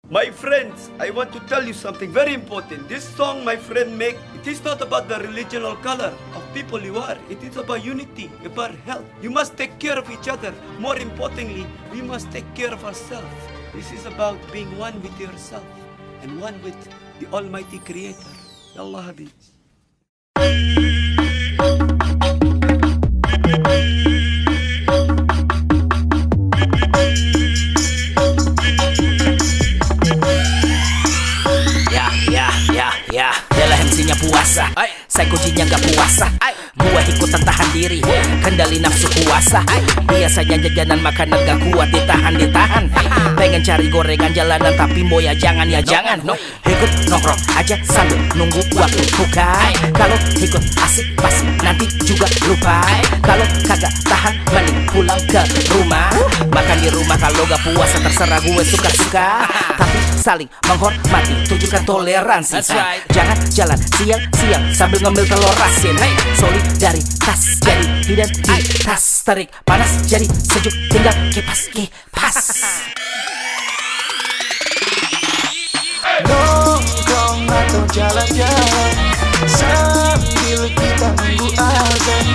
My friends, I want to tell you something very important. This song my friend make, it is not about the religion or color of people you are. It is about unity, about health. You must take care of each other. More importantly, we must take care of ourselves. This is about being one with yourself and one with the Almighty Creator. Yallah Habibs. Ya, adalah MC-nya puasa. Saya kuncinya gak puasa. Gua ikutan tahan diri, kendali nafsu kuasa. Biasanya jajanan makanan gak kuat, ditahan. Pengen cari gorengan jalanan tapi mau ya jangan. Ikut nongkrong aja sambil nunggu waktu buka. Kalau ikut asik pasti nanti juga lupa. Kalau kagak tahan mending pulang ke rumah. Makan di rumah kalau gak puasa terserah gue suka-suka. Tapi saling menghormati, tunjukkan toleransi. Jangan jalan siang-siang sambil ngemil telur asin. Solidaritas jadi identitas. Terik panas jadi sejuk, tinggal kipas. Nongkrong atau jalan-jalan sambil kita nunggu azan.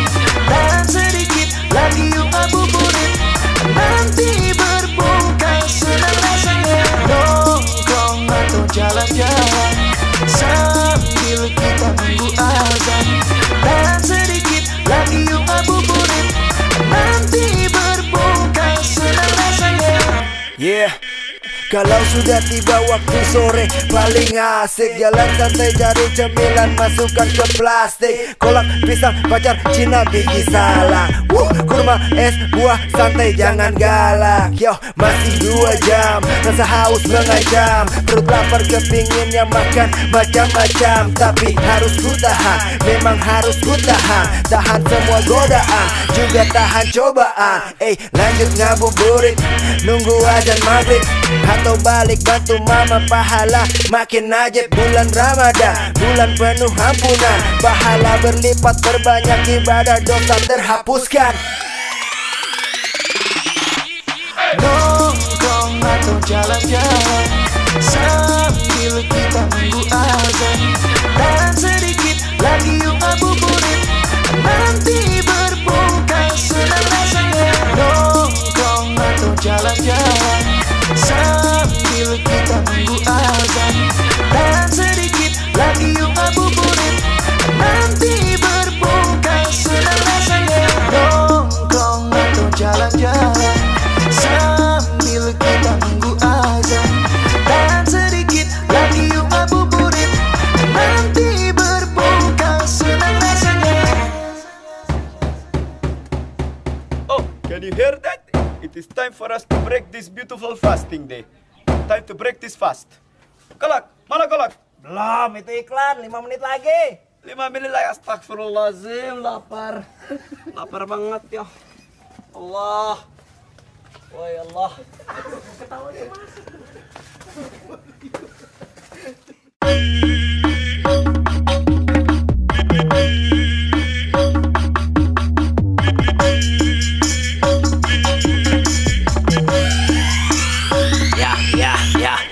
Dan sedikit lagi yuk ngabuburit, nanti berbuka senang rasanya. Nongkrong atau jalan-jalan sambil kita nunggu azan. Dan sedikit lagi yuk ngabuburit, nanti berbuka senang rasanya. Yeah. Kalau sudah tiba waktu sore paling asik jalan santai cari cemilan masukkan ke plastik. Kolak, pisang, pacar, Cina, biji salak. Kurma, es, buah, santai jangan galak. Yo, masih 2 jam, rasa haus mengancam. Perut lapar kepinginnya makan macam-macam. Tapi harus ku tahan, memang harus ku tahan. Tahan semua godaan, juga tahan cobaan. Lanjut ngabuburit, nunggu azan maghrib. Atau balik bantu mama pahala makin najib. Bulan Ramadan, bulan penuh ampunan. Pahala berlipat, berbanyak ibadah, dosa terhapuskan. Nongkrong atau jalan-jalan sambil kita nunggu azan. Dan sedikit lagi yuk ngabuburit, nanti berbuka senang rasanya. Nongkrong atau jalan-jalan sambil kita nunggu azan. Dan sedikit lagi yuk ngabuburit, nanti berbuka senang rasanya. Nongkrong atau jalan-jalan sambil kita nunggu azan. Dan sedikit lagi yuk ngabuburit, nanti berbuka senang rasanya. Oh, can you hear that? It is time for us to break this beautiful fasting day. Time to break this fast. Kolak, mana kolak? Belum, itu iklan, 5 menit lagi. 5 menit lagi, astagfirullahaladzim, lapar. Lapar banget ya. Allah. Woi Allah. Ketawanya masuk.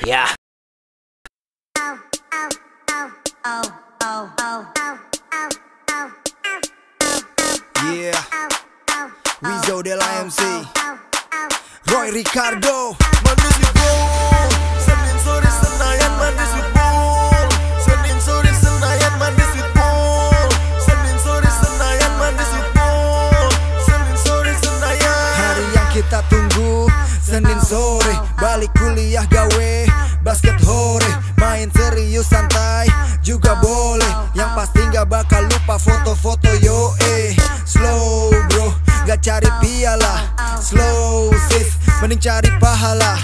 Ya. Yeah, Rizzo Della MC, Roy Ricardo. Manis Ibu, Senin sore Senayan manis Ibu. Senin sore Senayan manis Ibu. Senin sore Senayan manis Ibu. Senin sore Senayan. Hari yang kita tunggu, Senin sore balik kuliah gawe basket hore, main serius santai juga boleh. Yang pasti gak bakal lupa foto-foto yo slow bro, gak cari piala. Slow sis, mending cari pahala.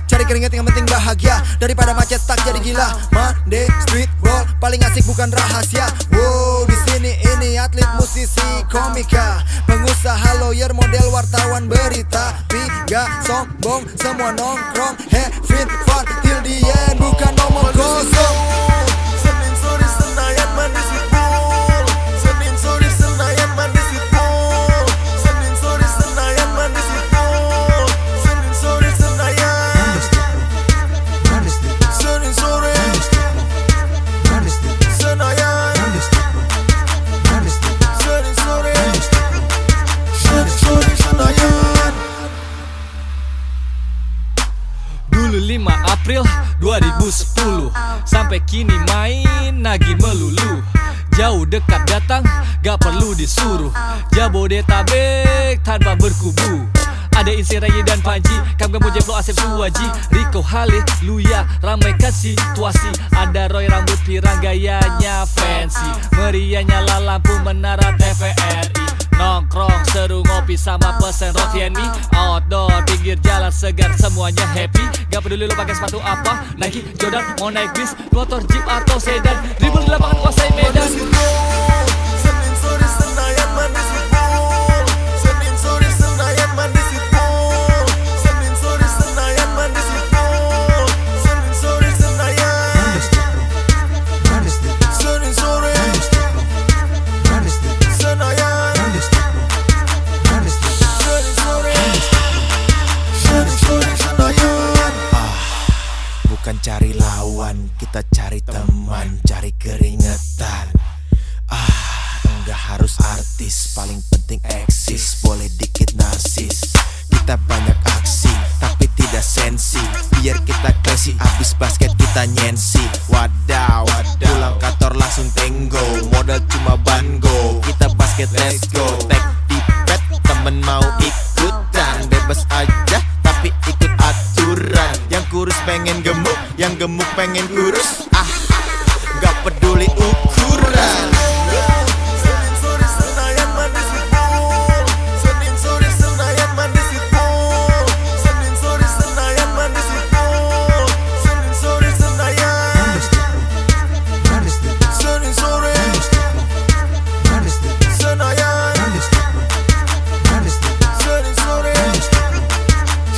Cari keringat yang penting bahagia, daripada macet stuck jadi gila. Monday street ball paling asik bukan rahasia. Wow, di sini ini atlet, musisi, komika, pengusaha, lawyer, model, wartawan, berita. Tapi gak sombong, semua nongkrong, having fun till the end, bukan nomor kosong. Senin sore Senayan manis Ibu. Senin sore Senayan manis Ibu. Senin sore Senayan manis Ibu. Senin sore Senayan. Manis April 2010 sampai kini main lagi melulu. Jauh dekat datang gak perlu disuruh. Jabodetabek tanpa berkubu. Ada Insi Ray dan Panji, Kam Gam Jeplo Asep Suwaji, Rico Halih, Luya, ramaikan situasi. Ada Roy rambut pirang gayanya fancy, meriahnya lampu menara TVRI. Nongkrong seru ngopi sama pesen roti and mie. Outdoor pinggir jalan segar semuanya happy. Gak peduli lo pakai sepatu apa, Nike, Jordan, mau naik bis, motor, jeep atau sedan. Dribble di lapangan kuasai medan. Senin sore Senayan manis Sipul. Senin sore Senayan manis Sipul. Senin sore Senayan manis Sipul. Senin sore Senayan. Senin sore Senayan. Bukan cari lawan, kita cari teman, cari keringetan. Enggak harus artis, paling penting eksis. Boleh dikit narsis, kita banyak aksi tapi tidak sensi. Biar kita classy, abis basket kita nyensi. Wadaw, pulang kantor langsung tenggo. Modal cuma bango, kita basket let's go. Tek di pet, temen mau ikutan. Bebas aja tapi ikut aturan. Yang kurus pengen gemuk, yang gemuk pengen kurus. Gak peduli ukuran. Senin sore Senayan manis Sipul. Senin sore Senayan manis Sipul. Senin sore Senayan manis Sipul. Senin sore Senayan. Senin sore Senayan.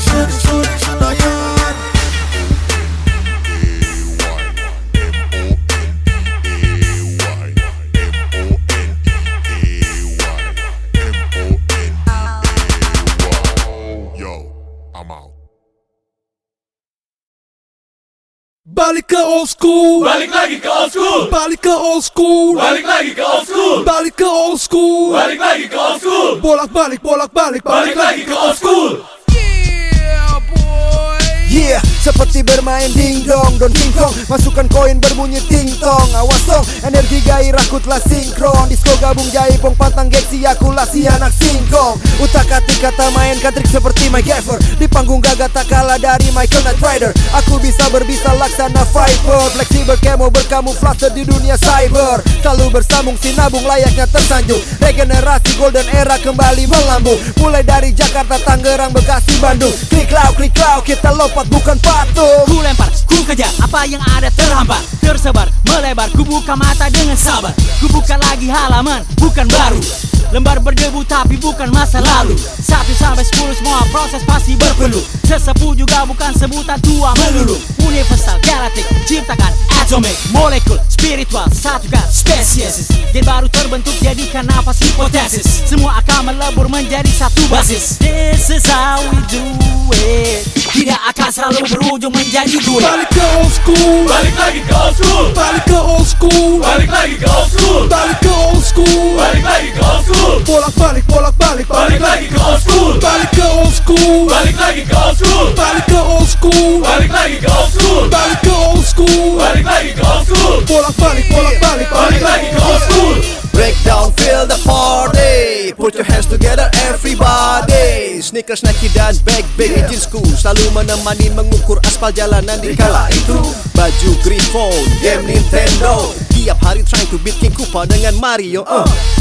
Senin sore Senayan. Balik ke old school, Balik lagi ke old school, balik ke old school, balik lagi ke old school, balik ke old school, balik lagi ke old school, bolak-balik, bolak-balik, balik lagi ke old school. Yeah, seperti bermain dingdong, don kingkong. Masukkan koin berbunyi ting tong. Awas dong, energi gairahku telah sinkron. Disco gabung jaipong pantang gengsi, akulasi anak singkong. Utak-atik kata mainkan trik seperti Mike Gaffer. Di panggung gagah tak kalah dari Michael Knight Rider. Aku bisa berbisa laksana fighter. Fleksibel kemo berkamuflase di dunia cyber. Selalu bersambung sinabung layaknya tersanjung. Regenerasi golden era kembali melambung. Mulai dari Jakarta, Tangerang, Bekasi, Bandung. Klik lau kita lompat bukan patung. Ku lempar, ku kejar, apa yang ada terhampar. Tersebar, melebar, ku buka mata dengan sabar. Ku buka lagi halaman, bukan baru. Lembar berdebu tapi bukan masa lalu. 1 sampai 10 semua proses pasti berpeluh. Sesepuh juga bukan sebutan tua melulu. Universal, galaktik, ciptakan atomic, molekul, spiritual, satukan spesies. Gen baru terbentuk jadikan nafas hipotesis. Semua akan melebur menjadi satu basis. This is how we do it. Tidak akan selalu berujung menjadi duit. Balik ke old school, Balik lagi ke old school, balik ke old school, balik lagi ke old school, balik ke old school, balik lagi ke old school, bolak-balik, bolak-balik, balik lagi ke old school, balik ke old school, balik lagi ke old school, balik ke old school, balik lagi ke old school, balik ke old school, balik lagi ke old school, bolak-balik, bolak-balik, balik lagi ke old school. Breakdown, feel the party. Put your hands together everybody. Sneakers, Nike dan bag-bag jeansku selalu menemani mengukur aspal jalanan di kala itu. Baju Griffon, game Nintendo. Tiap hari trying to beat King Koopa dengan Mario.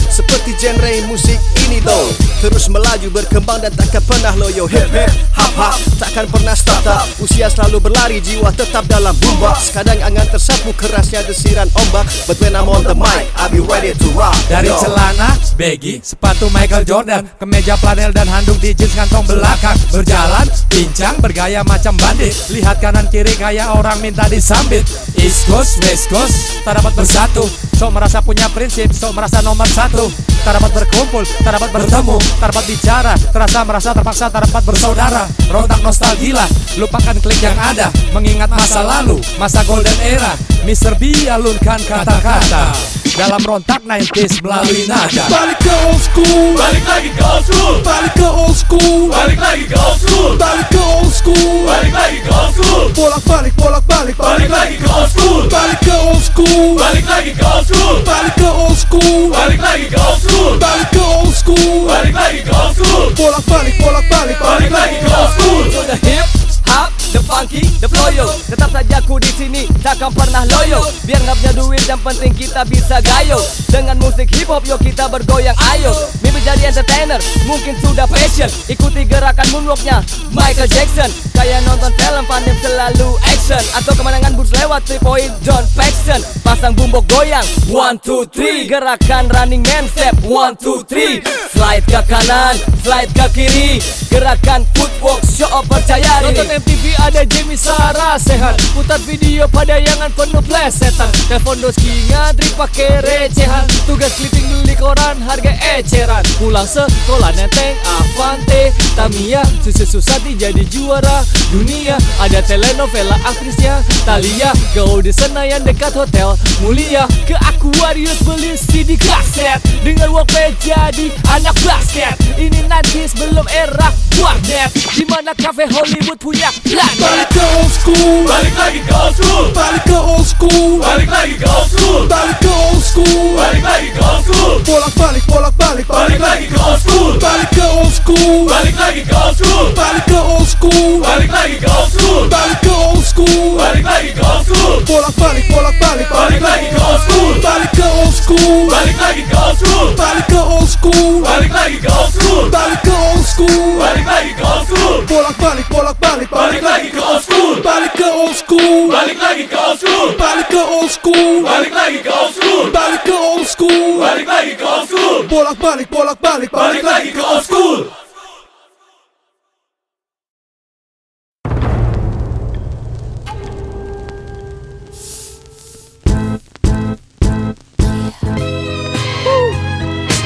Seperti genre musik ini though, terus melaju berkembang dan takkan pernah loyo. Hip hip, hap hap, takkan pernah stop up. Usia selalu berlari, jiwa tetap dalam boombox. Kadang angan tersapu kerasnya desiran ombak. But when I'm on the mic, I'll be ready to rock. Dari celana baggy, sepatu Michael Jordan, kemeja flanel dan handuk di jeans kantong belakang. Berjalan, pincang, bergaya macam bandit. Lihat kanan kiri kayak orang minta disambit. East Coast, West Coast, tak dapat bersatu. Sok merasa punya prinsip, sok merasa nomor satu. Tak dapat berkumpul, tak dapat bertemu, tak dapat bicara, terasa merasa terpaksa, tak dapat bersaudara. Rontak nostalgia, lupakan klik yang ada, mengingat masa lalu, masa golden era. Mr. B alunkan kata-kata dalam rontak 90s melalui nada. Balik ke old school, Balik lagi ke old school, balik ke old school, balik lagi ke old school, balik ke old school, balik lagi ke old school, bolak-balik, bolak-balik, balik lagi ke old school, balik ke old school, balik lagi ke old school, balik ke old school, balik lagi ke old school, balik ke old school, balik lagi ke old school, bolak-balik, bolak-balik, balik lagi ke old school. To the hip, hop, the funky, the flow yo. Tetap saja ku di sini, takkan pernah loyo. Biar nggak punya duit, yang penting kita bisa gayo. Dengan musik hip hop yo kita bergoyang ayo. Mimpi jadi entertainer, mungkin sudah passion. Ikuti gerakan moonwalknya Michael Jackson. Kayak nonton film Vadim selalu action. Atau kemenangan bus lewat 3 point John Paxson. Pasang bumbok goyang 1, 2, 3. Gerakan running man step 1, 2, 3. Slide ke kanan, slide ke kiri. Gerakan footwork show off percaya diri. Nonton MTV ada Jamie Sarah sehat. Putar video padayangan penuh plesetan. Telepon doski ngantri pakai recehan. Tugas clipping beli koran harga eceran. Pulang sekolah neteng Avante Tamiya susah jadi juara dunia. Ada telenovela aktrisnya Thalia. Gaul di Senayan dekat Hotel Mulia. Ke Aquarius beli CD kaset. Dengan Walkman jadi anak basket. Ini nanti sebelum era warnet. Dimana cafe Hollywood punya planet. balik ke old school, Balik lagi ke old school, balik ke old school, balik lagi ke old school, balik ke old school, balik lagi ke old school, bolak-balik, bolak-balik, balik lagi ke old school, balik ke old school, balik lagi ke old school, balik ke old school, balik lagi ke old school, balik ke old school, balik lagi ke old school, bolak-balik, bolak-balik, balik lagi ke old school, balik ke old school, balik lagi ke old school, balik ke old school, balik lagi ke old school, balik ke old school, balik lagi ke old school, bolak-balik, bolak-balik, balik lagi ke old school, balik ke old school, balik lagi ke old school, balik ke old school, balik lagi ke old school, balik ke old school, balik lagi ke old school, bolak-balik, bolak-balik, balik lagi ke old school.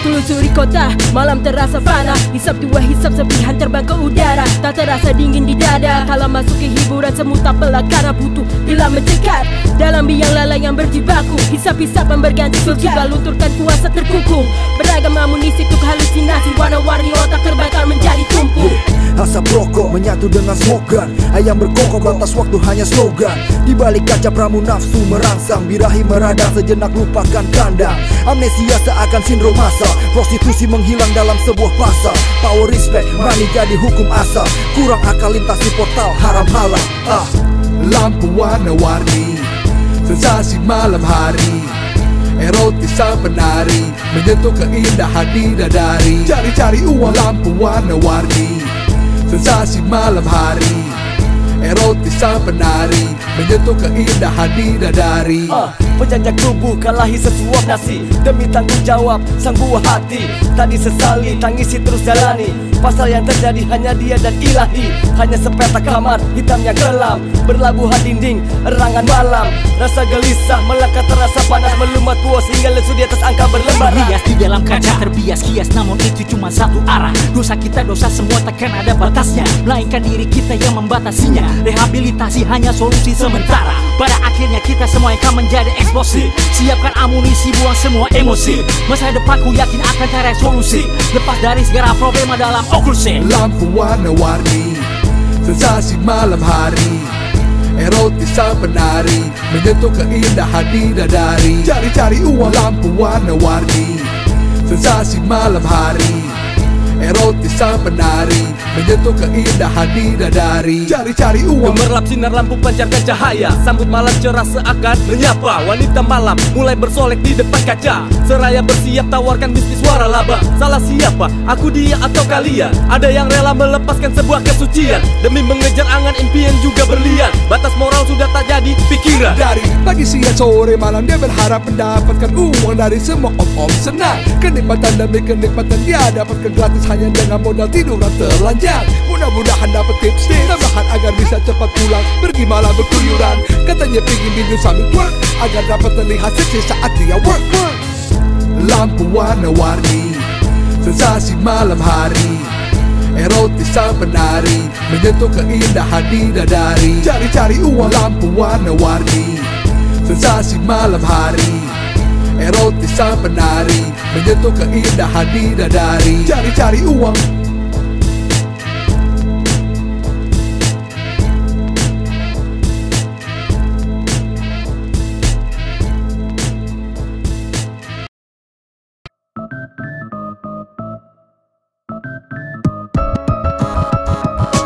Telusuri kota, malam terasa fana. Hisap dua hisap sepihan terbang ke udara. Tak terasa dingin di dada. Kalau masuk ke hiburan semu tak pelak karena butuh bila mencekat. Dalam biang lala yang berjibaku. Hisap-hisapan berganti sosial. Lunturkan puasa terkukung. Beragam amunisi untuk halusinasi. Warna-warni otak terbakar menjadi tumpuk. Asap rokok menyatu dengan smogan. Ayam berkokok batas waktu hanya slogan. Di balik kaca pramu nafsu merangsang. Birahi meradang sejenak lupakan kandang. Amnesia seakan sindrom masa. Prostitusi menghilang dalam sebuah pasar. Power respect berani jadi hukum asal. Kurang akal lintasi portal haram halal. Lampu warna-warni, sensasi malam hari, erotisan penari, menyentuh keindahan di dadari. Cari-cari uang. Lampu warna-warni, sensasi malam hari, erotisan penari, menyentuh keindahan di dadari. Penjajah tubuh kalahi sesuap nasi. Demi tanggung jawab sang buah hati. Tak disesali, tangisi terus jalani. Pasal yang terjadi hanya dia dan ilahi. Hanya sepeta kamar, hitamnya kelam. Berlabuhan dinding, erangan malam. Rasa gelisah, melekat terasa panas. Melumat puas hingga lesu di atas angka berlembar. Rias di dalam kaca terbias kias, namun itu cuma satu arah. Dosa kita dosa semua takkan ada batasnya. Melainkan diri kita yang membatasinya. Rehabilitasi hanya solusi sementara. Pada akhirnya kita semua akan menjadi eksplosif. Siapkan amunisi, buang semua emosi. Masa depanku yakin akan cari solusi. Lepas dari segala problema dalam oklusi. Lampu warna-warni, sensasi malam hari, erotisan penari, menyentuh keindahan di dadari. Cari-cari uang. Lampu warna-warni, sensasi malam hari, erotisan penari, menyentuh keindahan di dadari. Cari-cari uang. Gemerlap sinar lampu pancarkan cahaya. Sambut malam cerah seakan menyapa. Wanita malam mulai bersolek di depan kaca. Seraya bersiap tawarkan bisnis waralaba. Salah siapa? Aku, dia, atau kalian? Ada yang rela melepaskan sebuah kesucian demi mengejar angan impian juga berlian. Batas moral sudah tak jadi pikiran. Dari pagi, siang, sore, malam dia berharap mendapatkan uang dari semua om-om senang. Kenikmatan demi kenikmatan dia dapatkan gratis hanya dengan modal tiduran telanjang. Mudah-mudahan dapat tips tambahan agar bisa cepat pulang pergi malam berkeluyuran. Katanya pingin minum sambil twerk agar dapat terlihat seksi saat dia work. Lampu warna-warni, sensasi malam hari, erotisan penari, menyentuh keindahan di dadari. Cari-cari uang. Lampu warna-warni, Sensasi malam hari, erotis sang penari, menyentuh keindahan bidadari. Cari-cari uang,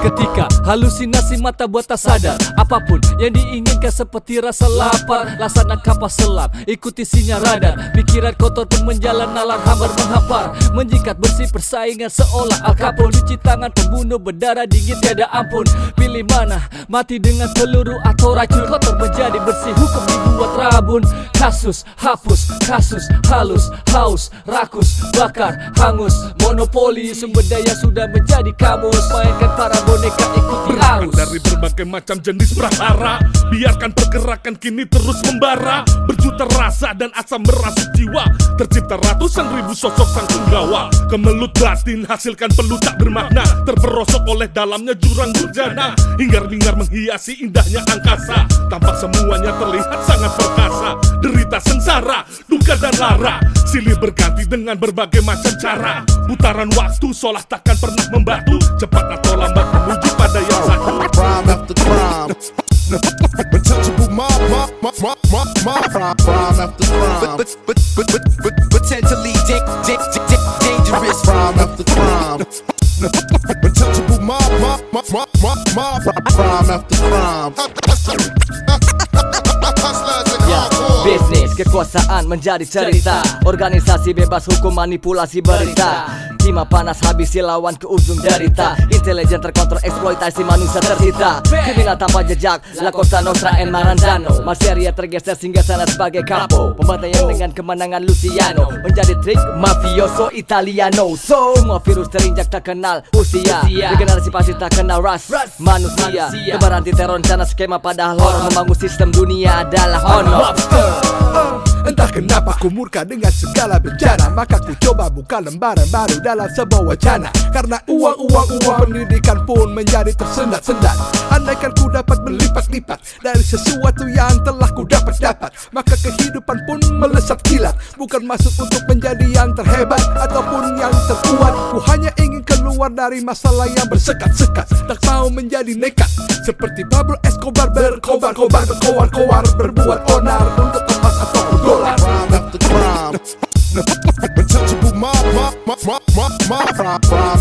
ketika halusinasi mata buat tak sadar, apapun yang diinginkan seperti rasa lapar, laksana kapal selam, ikuti sinyal radar. Pikiran kotor pun menjalan nalar hambar menghampar, menjikat bersih persaingan seolah Al Capone. Cuci tangan pembunuh berdarah dingin tiada ampun. Pilih mana, mati dengan peluru atau racun. Kotor menjadi bersih, hukum dibuat rabun. Kasus hapus, kasus halus, haus, rakus, bakar, hangus. Monopoli sumber daya sudah menjadi kamus. Mainkan para boneka ikuti arus. Dari berbagai macam jenis prahara, biarkan pergerakan kini terus membara. Berjuta rasa dan asam merasuk jiwa, tercipta ratusan ribu sosok sang penggawa. Kemelut batin hasilkan peluh tak bermakna, terperosok oleh dalamnya jurang durjana. Hingar-bingar menghiasi indahnya angkasa, tampak semuanya terlihat sangat perkasa. Derita sengsara, duka dan lara, silih berganti dengan berbagai macam cara. Putaran waktu seolah takkan pernah membatu, cepat atau lambat menuju pada yang satu. Crime after crime, untouchable mob crime after crime, potentially dangerous. Crime after crime, untouchable mob crime after crime. Bisnis, kekuasaan menjadi cerita, organisasi bebas hukum manipulasi berita. Hima panas habisi lawan ke ujung derita, intelijen terkontrol eksploitasi manusia tersita. Kriminal tanpa jejak, La Cosa Nostra and Maranzano. Marseria tergeser singgah sana sebagai capo. Pembantaian dengan kemenangan Luciano menjadi trik mafioso Italiano. So semua virus terinjak tak kenal usia, regenerasi pasti tak kenal ras manusia. Tebar anti teror rencana skema padahal horor, membangun sistem dunia adalah honor. Entah kenapa ku murka dengan segala bencana, maka ku coba buka lembaran baru dalam sebuah wacana. Karena uang pendidikan pun menjadi tersendat-sendat. Andaikan ku dapat berlipat-lipat dari sesuatu yang telah ku dapat, maka kehidupan pun melesat kilat. Bukan masuk untuk menjadi yang terhebat ataupun yang terkuat. Ku hanya ingin keluar dari masalah yang bersekat-sekat, tak mau menjadi nekat seperti Pablo Escobar, berkobar-kobar, berkowar-kowar, berbuat onar untuk emas atau dolar. Crime after crime, untouchable mob crime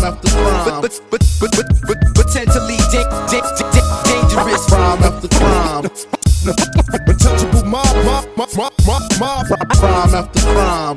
after crime, potentially dangerous. Crime after crime, untouchable mob crime after crime.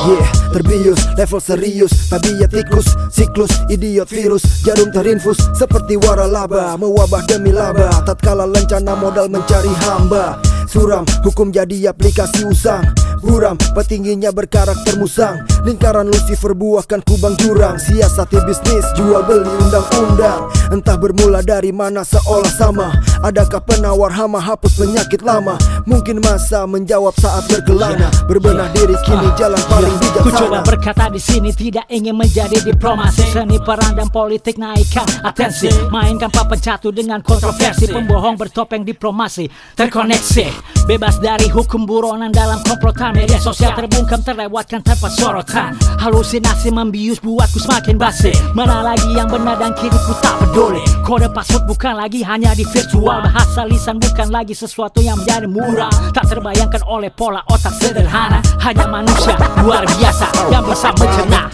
Yeah, terbius, level serius, tabiat tikus, siklus, idiot virus, jarum terinfus seperti waralaba, mewabah demi laba. Tatkala lencana modal mencari hamba, suram, hukum jadi aplikasi usang. Buram, petingginya berkarakter musang. Lingkaran Lucifer buahkan kubang jurang. Siasati bisnis, jual beli undang-undang. Entah bermula dari mana seolah sama. Adakah penawar hama hapus penyakit lama? Mungkin masa menjawab saat berkelana. Berbenah diri kini jalan paling bijaksana. Ku coba berkata di sini tidak ingin menjadi diplomasi. Seni peran dan politik naikkan atensi, mainkan papan catu dengan kontroversi. Pembohong bertopeng diplomasi terkoneksi, bebas dari hukum buronan dalam komplotan. Media sosial terbungkam terlewatkan tanpa sorotan. Halusinasi membius buatku semakin basi. Mana lagi yang benar dan kini ku tak peduli. Kode password bukan lagi hanya di virtual. Bahasa lisan bukan lagi sesuatu yang menjadi murah. Tak terbayangkan oleh pola otak sederhana. Hanya manusia luar biasa yang bisa mencerna.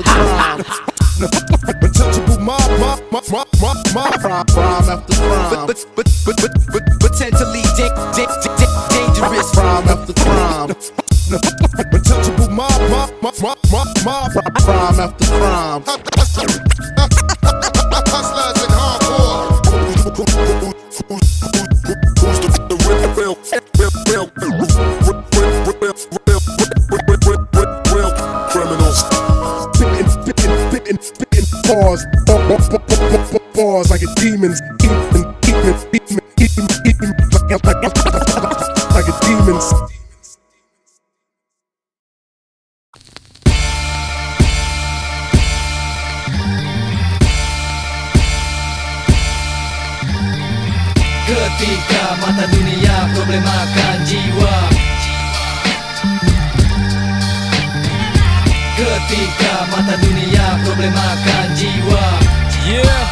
Untouchable mob crime after crime, potentially dangerous. Crime after crime, untouchable mob crime after crime. Hustlers and hardcore. Who's the real criminals? Spitting bars like a demon's like a demon's. Ketika mata dunia problemakan jiwa, ketika mata dunia problemakan jiwa. Yeah.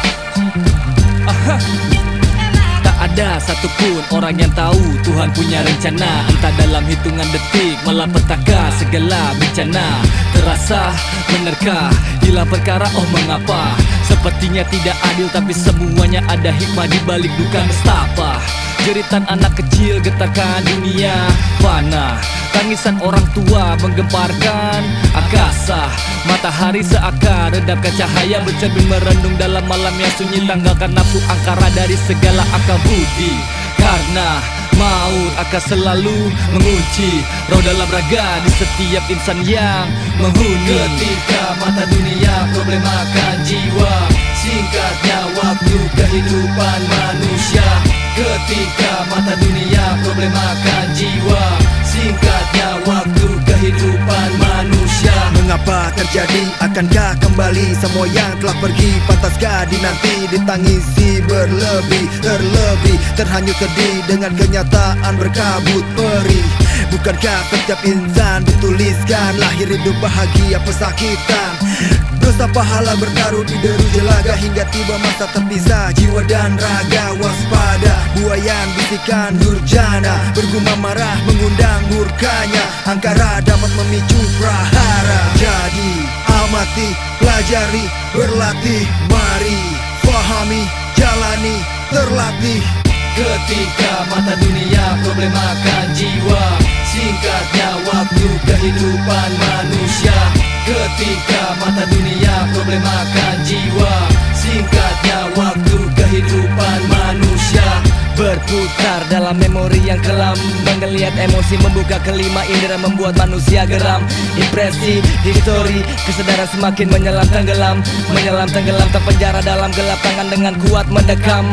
Tak ada satupun orang yang tahu Tuhan punya rencana. Entah dalam hitungan detik malapetaka segala bencana. Terasa menerka hilang perkara, oh mengapa? Sepertinya tidak adil tapi semuanya ada hikmah di balik duka nestapa. Jeritan anak kecil getarkan dunia fana. Tangisan orang tua menggemparkan akasa. Matahari seakan redapkan cahaya, bercermin merendung dalam malam yang sunyi. Tanggalkan nafsu angkara dari segala akal budi. Karena maut akan selalu mengunci roh dalam raga di setiap insan yang menghuni. Ketika mata dunia problemakan jiwa, singkatnya waktu kehidupan manusia. Ketika mata dunia problemakan jiwa, singkatnya waktu kehidupan manusia. Mengapa terjadi? Akankah kembali? Semua yang telah pergi pantaskah dinanti? Ditangisi berlebih, terlebih terhanyut sedih dengan kenyataan berkabut perih. Bukankah setiap insan dituliskan lahir hidup bahagia pesakitan? Dosa pahala bertaruh di deru jelaga hingga tiba masa terpisah jiwa dan raga. Waspada buayan bisikan durjana, bergumam marah mengundang murkanya. Angkara dapat memicu prahara. Jadi amati, pelajari, berlatih, mari fahami, jalani, terlatih. Ketika mata dunia problemakan jiwa, singkatnya waktu kehidupan manusia. Ketika mata dunia problemakan jiwa, singkatnya waktu kehidupan manusia. Berputar dalam memori yang kelam, menggeliat emosi membuka kelima indera, membuat manusia geram. Impresi, histori, kesadaran semakin menyelam tenggelam. Menyelam tenggelam terpenjara dalam gelap, tangan dengan kuat mendekam.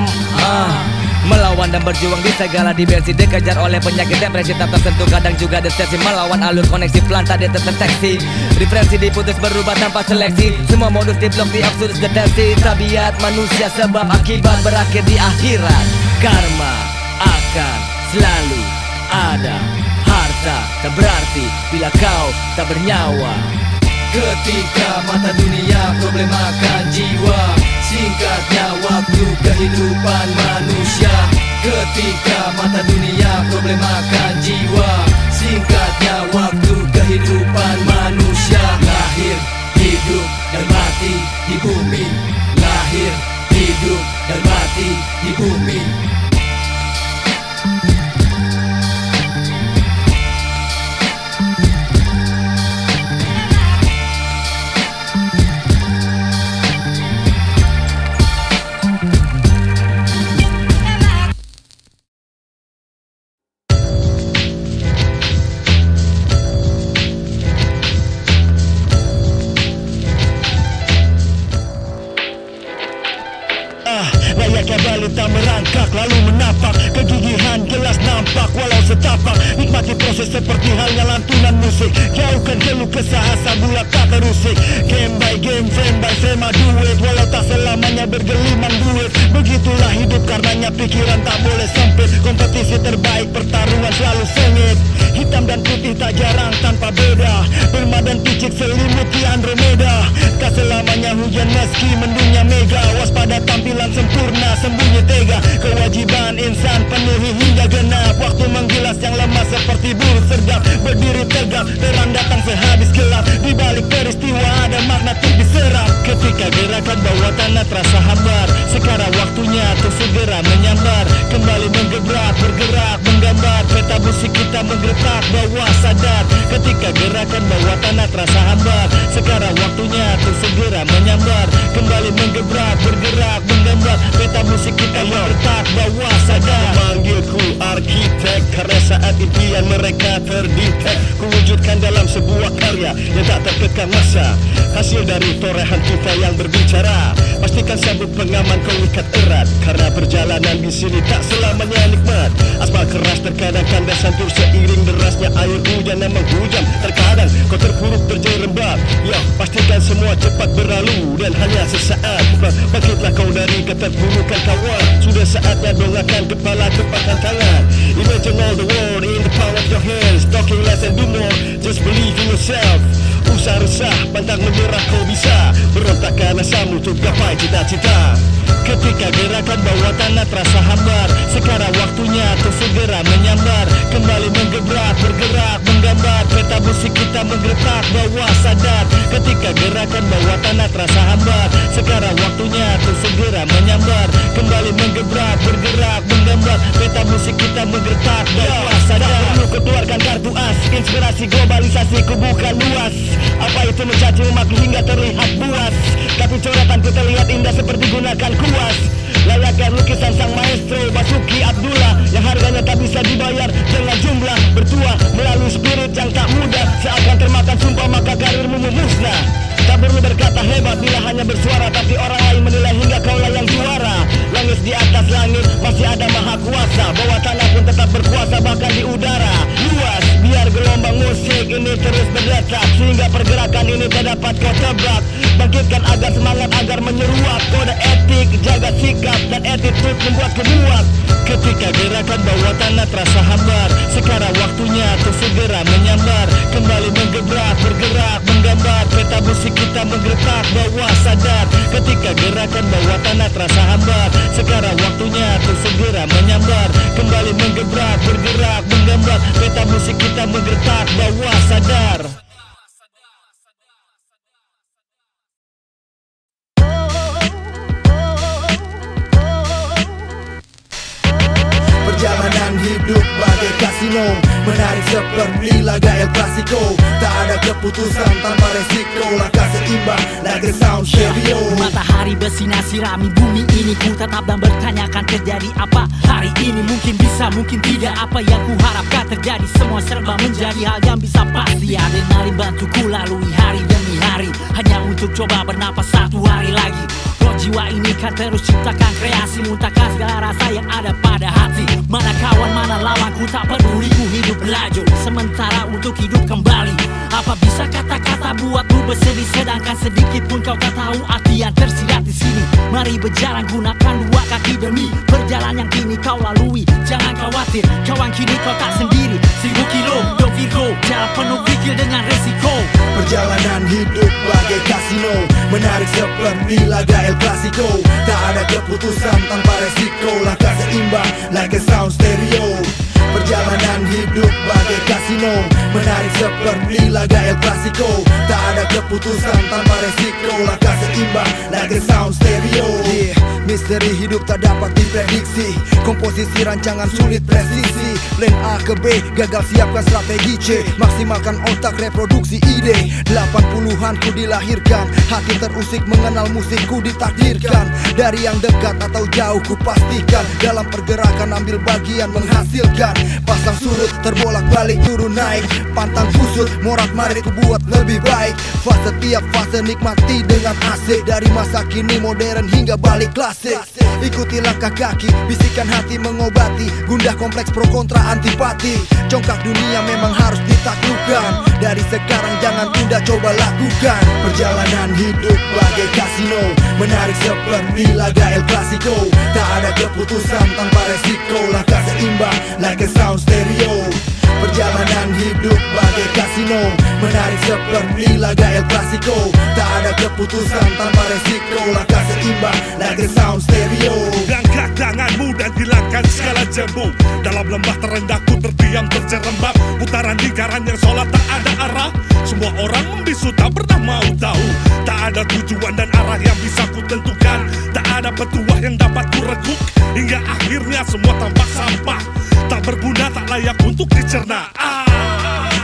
Melawan dan berjuang di segala dimensi, dikejar oleh penyakit depresi tak tersentuh, kadang juga depresi. Melawan alur koneksi pelan tak terdeteksi. Referensi diputus berubah tanpa seleksi. Semua modus diblok di absurdus detensi. Tabiat manusia sebab akibat berakhir di akhirat. Karma akan selalu ada. Harta tak berarti bila kau tak bernyawa. Ketika mata dunia problemakan jiwa, singkatnya waktu kehidupan manusia. Ketika mata dunia problemakan jiwa, singkatnya waktu kehidupan manusia. Lahir, hidup, dan mati di bumi. Lahir, hidup, dan mati di bumi. Layaknya balita merangkak lalu menapak, kegigihan jelas nampak walau setapak. Nikmati proses seperti halnya lantunan musik. Jauhkan keluh kesah asa bulat tak terusik. Game by game, frame by frame adu it. Walau tak selamanya bergelimang duit. Begitulah hidup karenanya pikiran tak boleh sempit. Kompetisi terbaik pertarungan selalu sengit. Hitam dan putih tak jarang tanpa beda. Burma dan picik selimuti Andromeda. Tak selamanya hujan meski mendungnya mega. Waspada tampilan sempurna sembunyi tega. Kewajiban insan penuhi hingga genap. Waktu menggilas yang lemah seperti buru sergap. Berdiri tegap terang datang sehabis gelap. Di balik peristiwa ada makna untuk diserap. Ketika gerakan bawah tanah terasa hambar, sekarang waktunya untuk segera menyambar. Kembali menggebrak, bergerak, menggambar. Peta musik kita menggerak bawah sadar. Ketika gerakan bawah tanah terasa hambar, sekarang waktunya untuk segera menyambar. Kembali menggebrak, bergerak, menggambar. Peta musik kita menggerak bawah sadar. Memanggilku arsitek karena saat impian mereka terdetek. Ku wujud diwujudkan dalam sebuah karya yang tak terkekang masa. Hasil dari torehan kita yang berbicara. Pastikan sabuk pengaman kau ikat erat, karena perjalanan di sini tak selamanya nikmat. Aspal keras terkadang kandas hancur seiring derasnya air hujan yang menghujam. Terkadang kau terpuruk terjerembab. Ya, pastikan semua cepat berlalu dan hanya sesaat. Bangkitlah kau dari keterpurukan kawan. Sudah saatnya dongakkan kepala, cepatkan tangan. Imagine all the world in the palm of your hands. Talking less and do more, just believe in yourself. Usah resah, pantang menyerah kau bisa. Berontakkan asamu untuk gapai cita-cita. Ketika gerakan bawah tanah terasa hambar, sekarang waktunya untuk segera menyambar. Kembali menggebrak, bergerak, menggambar. Peta musik kita menggerak bawah sadar. Ketika gerakan bawah tanah terasa hambar, sekarang waktunya untuk segera menyambar. Kembali menggebrak, bergerak, menggambar. Peta musik kita menggerak bawah sadar. Perlu keluarkan kartu as, inspirasi globalisasi ku bukan luas. Apa itu mencaci memaki hingga terlihat buas, tapi coretanku terlihat indah seperti gunakan kuas. Layakkan lukisan sang maestro Basuki Abdullah, yang harganya tak bisa dibayar dengan jumlah. Bertuah melalui spirit yang tak mudah, seakan termakan sumpah maka karirmu memusnah. Tak perlu berkata hebat bila hanya bersuara, tapi orang lain menilai hingga kaulah yang juara. Langit di atas langit masih ada maha kuasa, bawah tanah pun tetap berkuasa bahkan di udara. Luas biar gelombang musik ini terus berdetak, sehingga pergerakan ini tak dapat kau tebak. Bangkitkan agar semangat, agar menyeruak. Kode etik, jaga sikap dan attitude membuat kemuak. Ketika gerakan bawah tanah terasa hambar, sekarang waktunya untuk segera menyambar. Kembali menggebrak, bergerak, menggambar. Peta musik kita menggerak bawah sadar. Ketika gerakan bawah tanah terasa hambar, sekarang waktunya untuk segera menyambar. Kembali menggebrak, bergerak, menggambar. Peta musik kita menggerak bawah sadar. Perjalanan hidup bagai kasino, menarik seperti laga El Clasico. Tak ada keputusan tanpa resiko, langkah seimbang like a sound stereo. Matahari bersinar sirami bumi ini, ku tetap dan bertanyakan terjadi apa hari ini. Mungkin bisa, mungkin tidak, apa yang ku harapkan terjadi. Semua serba menjadi hal yang bisa pasti. Adrenalin bantuku lalui hari demi hari, hanya untuk coba bernapas satu hari lagi. Roh jiwa ini kan terus ciptakan kreasi, muntahkan segala rasa yang ada pada hati. Mana kawan, mana lawan, ku tak peduli, ku hidup laju. Sementara untuk hidup kembali. Apa bisa kata-kata buatmu bersedih, sedangkan sedikit pun kau tak tahu arti yang tersirat di sini. Mari berjalan, gunakan dua kaki demi perjalanan yang kini kau lalui. Jangan khawatir, kawan, kini kau tak sendiri. 1000 kilo, do Virgo, jalan penuh pikir dengan resiko. Perjalanan hidup bagai kasino, menarik seperti laga El Clasico. Tak ada keputusan tanpa resiko, langkah seimbang like a sound stereo. Perjalanan hidup bagai kasino, menarik seperti laga El Clasico. Tak ada keputusan tanpa resiko, langkah seimbang like a sound stereo. Misteri hidup tak dapat diprediksi, komposisi rancangan sulit presisi. Plan A ke B, gagal siapkan strategi C, maksimalkan otak reproduksi ide. 80-an ku dilahirkan, hati terusik mengenal musikku ditakdirkan. Dari yang dekat atau jauh ku pastikan, dalam pergerakan ambil bagian menghasilkan. Pasang surut, terbolak balik turun naik, pantang kusut, morat marit ku buat lebih baik. Fase tiap fase nikmati dengan asik, dari masa kini modern hingga balik klasik. Ikuti langkah kaki, bisikan hati mengobati, gundah kompleks pro kontra antipati. Congkak dunia memang harus ditaklukkan, dari sekarang jangan tunda, coba lakukan. Perjalanan hidup bagai kasino, menarik seperti laga El Clasico. Tak ada keputusan tanpa resiko, langkah seimbang like a sound stereo. Perjalanan hidup bagai kasino, menarik seperti laga El Clasico. Tak ada keputusan tanpa resiko, langkah seimbang like a sound stereo. Angkat tanganmu dan hilangkan segala jembu. Dalam lembah terendahku terdiam terjerembab. Putaran lingkaran yang seolah tak ada arah. Semua orang membisu tak pernah mau tahu. Tak ada tujuan dan arah yang bisa ku tentukan. Tak ada petuah yang dapat ku reguk, hingga akhirnya semua tampak sampah. Tak berguna, tak layak untuk dicerna.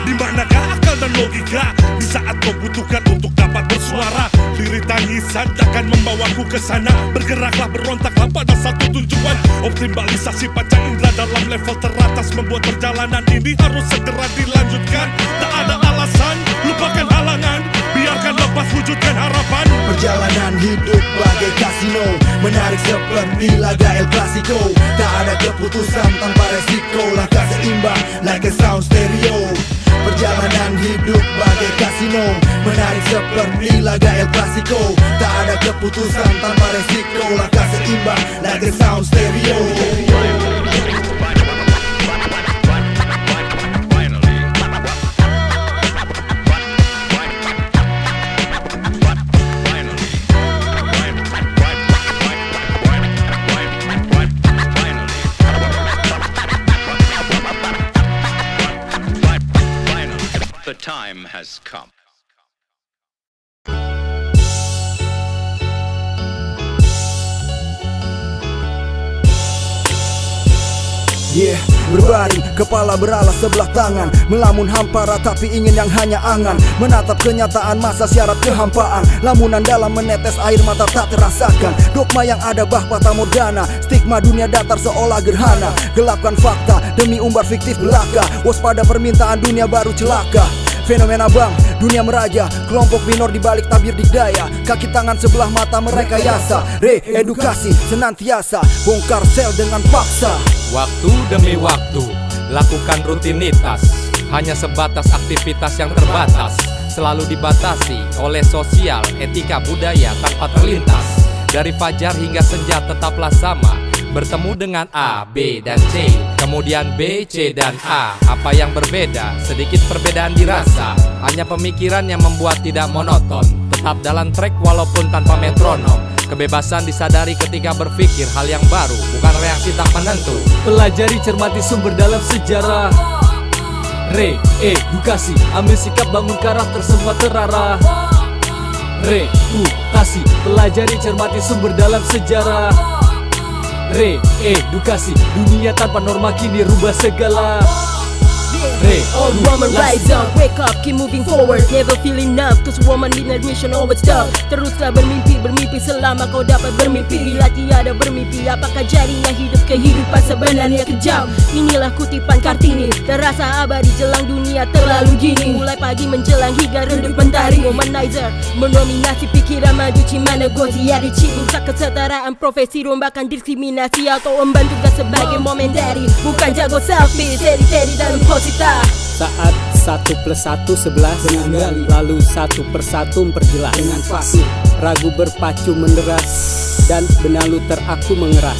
Di manakah akal dan dan logika di saat kau butuhkan untuk dapat bersuara. Lirik tangisan takkan membawaku ke sana. Bergeraklah, berontaklah pada satu tujuan. Optimalisasi panca indera dalam level teratas membuat perjalanan ini harus segera dilanjutkan. Tak ada alasan, lupakan halangan, biarkan lepas, wujudkan harapan. Perjalanan hidup bagai kasino, menarik seperti laga El Clasico. Tak ada keputusan tanpa resiko, langkah seimbang like a sound stereo. Perjalanan hidup bagai kasino, menarik seperti laga El Clasico. Tak ada keputusan tanpa resiko, langkah seimbang like a sound stereo. The time has come. Yeah, berbaring, kepala beralas sebelah tangan, melamun hampara tapi ingin yang hanya angan. Menatap kenyataan masa syarat kehampaan, lamunan dalam menetes air mata tak terasakan. Dogma yang ada bah fata morgana, stigma dunia datar seolah gerhana. Gelapkan fakta demi umbar fiktif belaka, waspada permintaan dunia baru celaka. Fenomena bang, dunia meraja, kelompok minor dibalik tabir dikdaya. Kaki tangan sebelah mata mereka yasa, re-edukasi senantiasa, bongkar sel dengan paksa. Waktu demi waktu, lakukan rutinitas, hanya sebatas aktivitas yang terbatas. Selalu dibatasi oleh sosial, etika budaya tanpa terlintas. Dari fajar hingga senja tetaplah sama, bertemu dengan A, B, dan C, kemudian B, C, dan A. Apa yang berbeda? Sedikit perbedaan dirasa, hanya pemikiran yang membuat tidak monoton. Tetap dalam track walaupun tanpa metronom. Kebebasan disadari ketika berpikir hal yang baru, bukan reaksi tak menentu. Pelajari, cermati sumber dalam sejarah. Re-edukasi, ambil sikap, bangun karakter, semua terarah. Re-edukasi, pelajari, cermati sumber dalam sejarah. Re-edukasi, dunia tanpa norma kini rubah segala. All woman rise up, wake up, keep moving forward. Never feel enough, cause woman in admission always tough. Teruslah bermimpi, bermimpi selama kau dapat bermimpi. Bila tiada bermimpi, apakah jadinya hidup? Kehidupan sebenarnya kejam. Inilah kutipan Kartini, terasa abadi jelang dunia terlalu gini. Mulai pagi menjelang hingga redup mentari. Womanizer, mendominasi pikiran maju cima negosiasi. Rusak kesetaraan profesi, rombakan diskriminasi. Atau membantu sebagai momentary, bukan jago selfie, seri-seri dalam posita. Saat 1+1 11, lalu 1/1 memperjelas dengan fasih, ragu berpacu menderas, dan benalu teraku mengeras.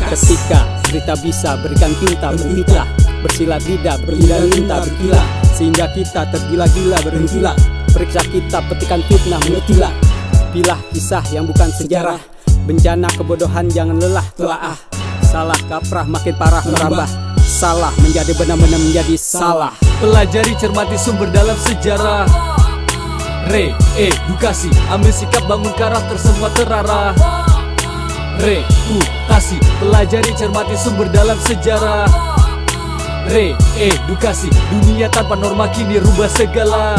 Ketika cerita bisa berikan tinta, berhentilah, bersilat lidah, berlindah lintah, berkilah, sehingga kita tergila-gila, berhentilah. Periksa kita, petikan fitnah, mengertilah. Pilah kisah yang bukan sejarah, bencana kebodohan jangan lelah telaah. Salah kaprah makin parah merambah, salah menjadi benar-benar menjadi salah. Pelajari, cermati sumber dalam sejarah. Re-edukasi, ambil sikap, bangun karakter, semua terarah. Re-edukasi, pelajari, cermati sumber dalam sejarah. Re-edukasi, dunia tanpa norma kini rubah segala.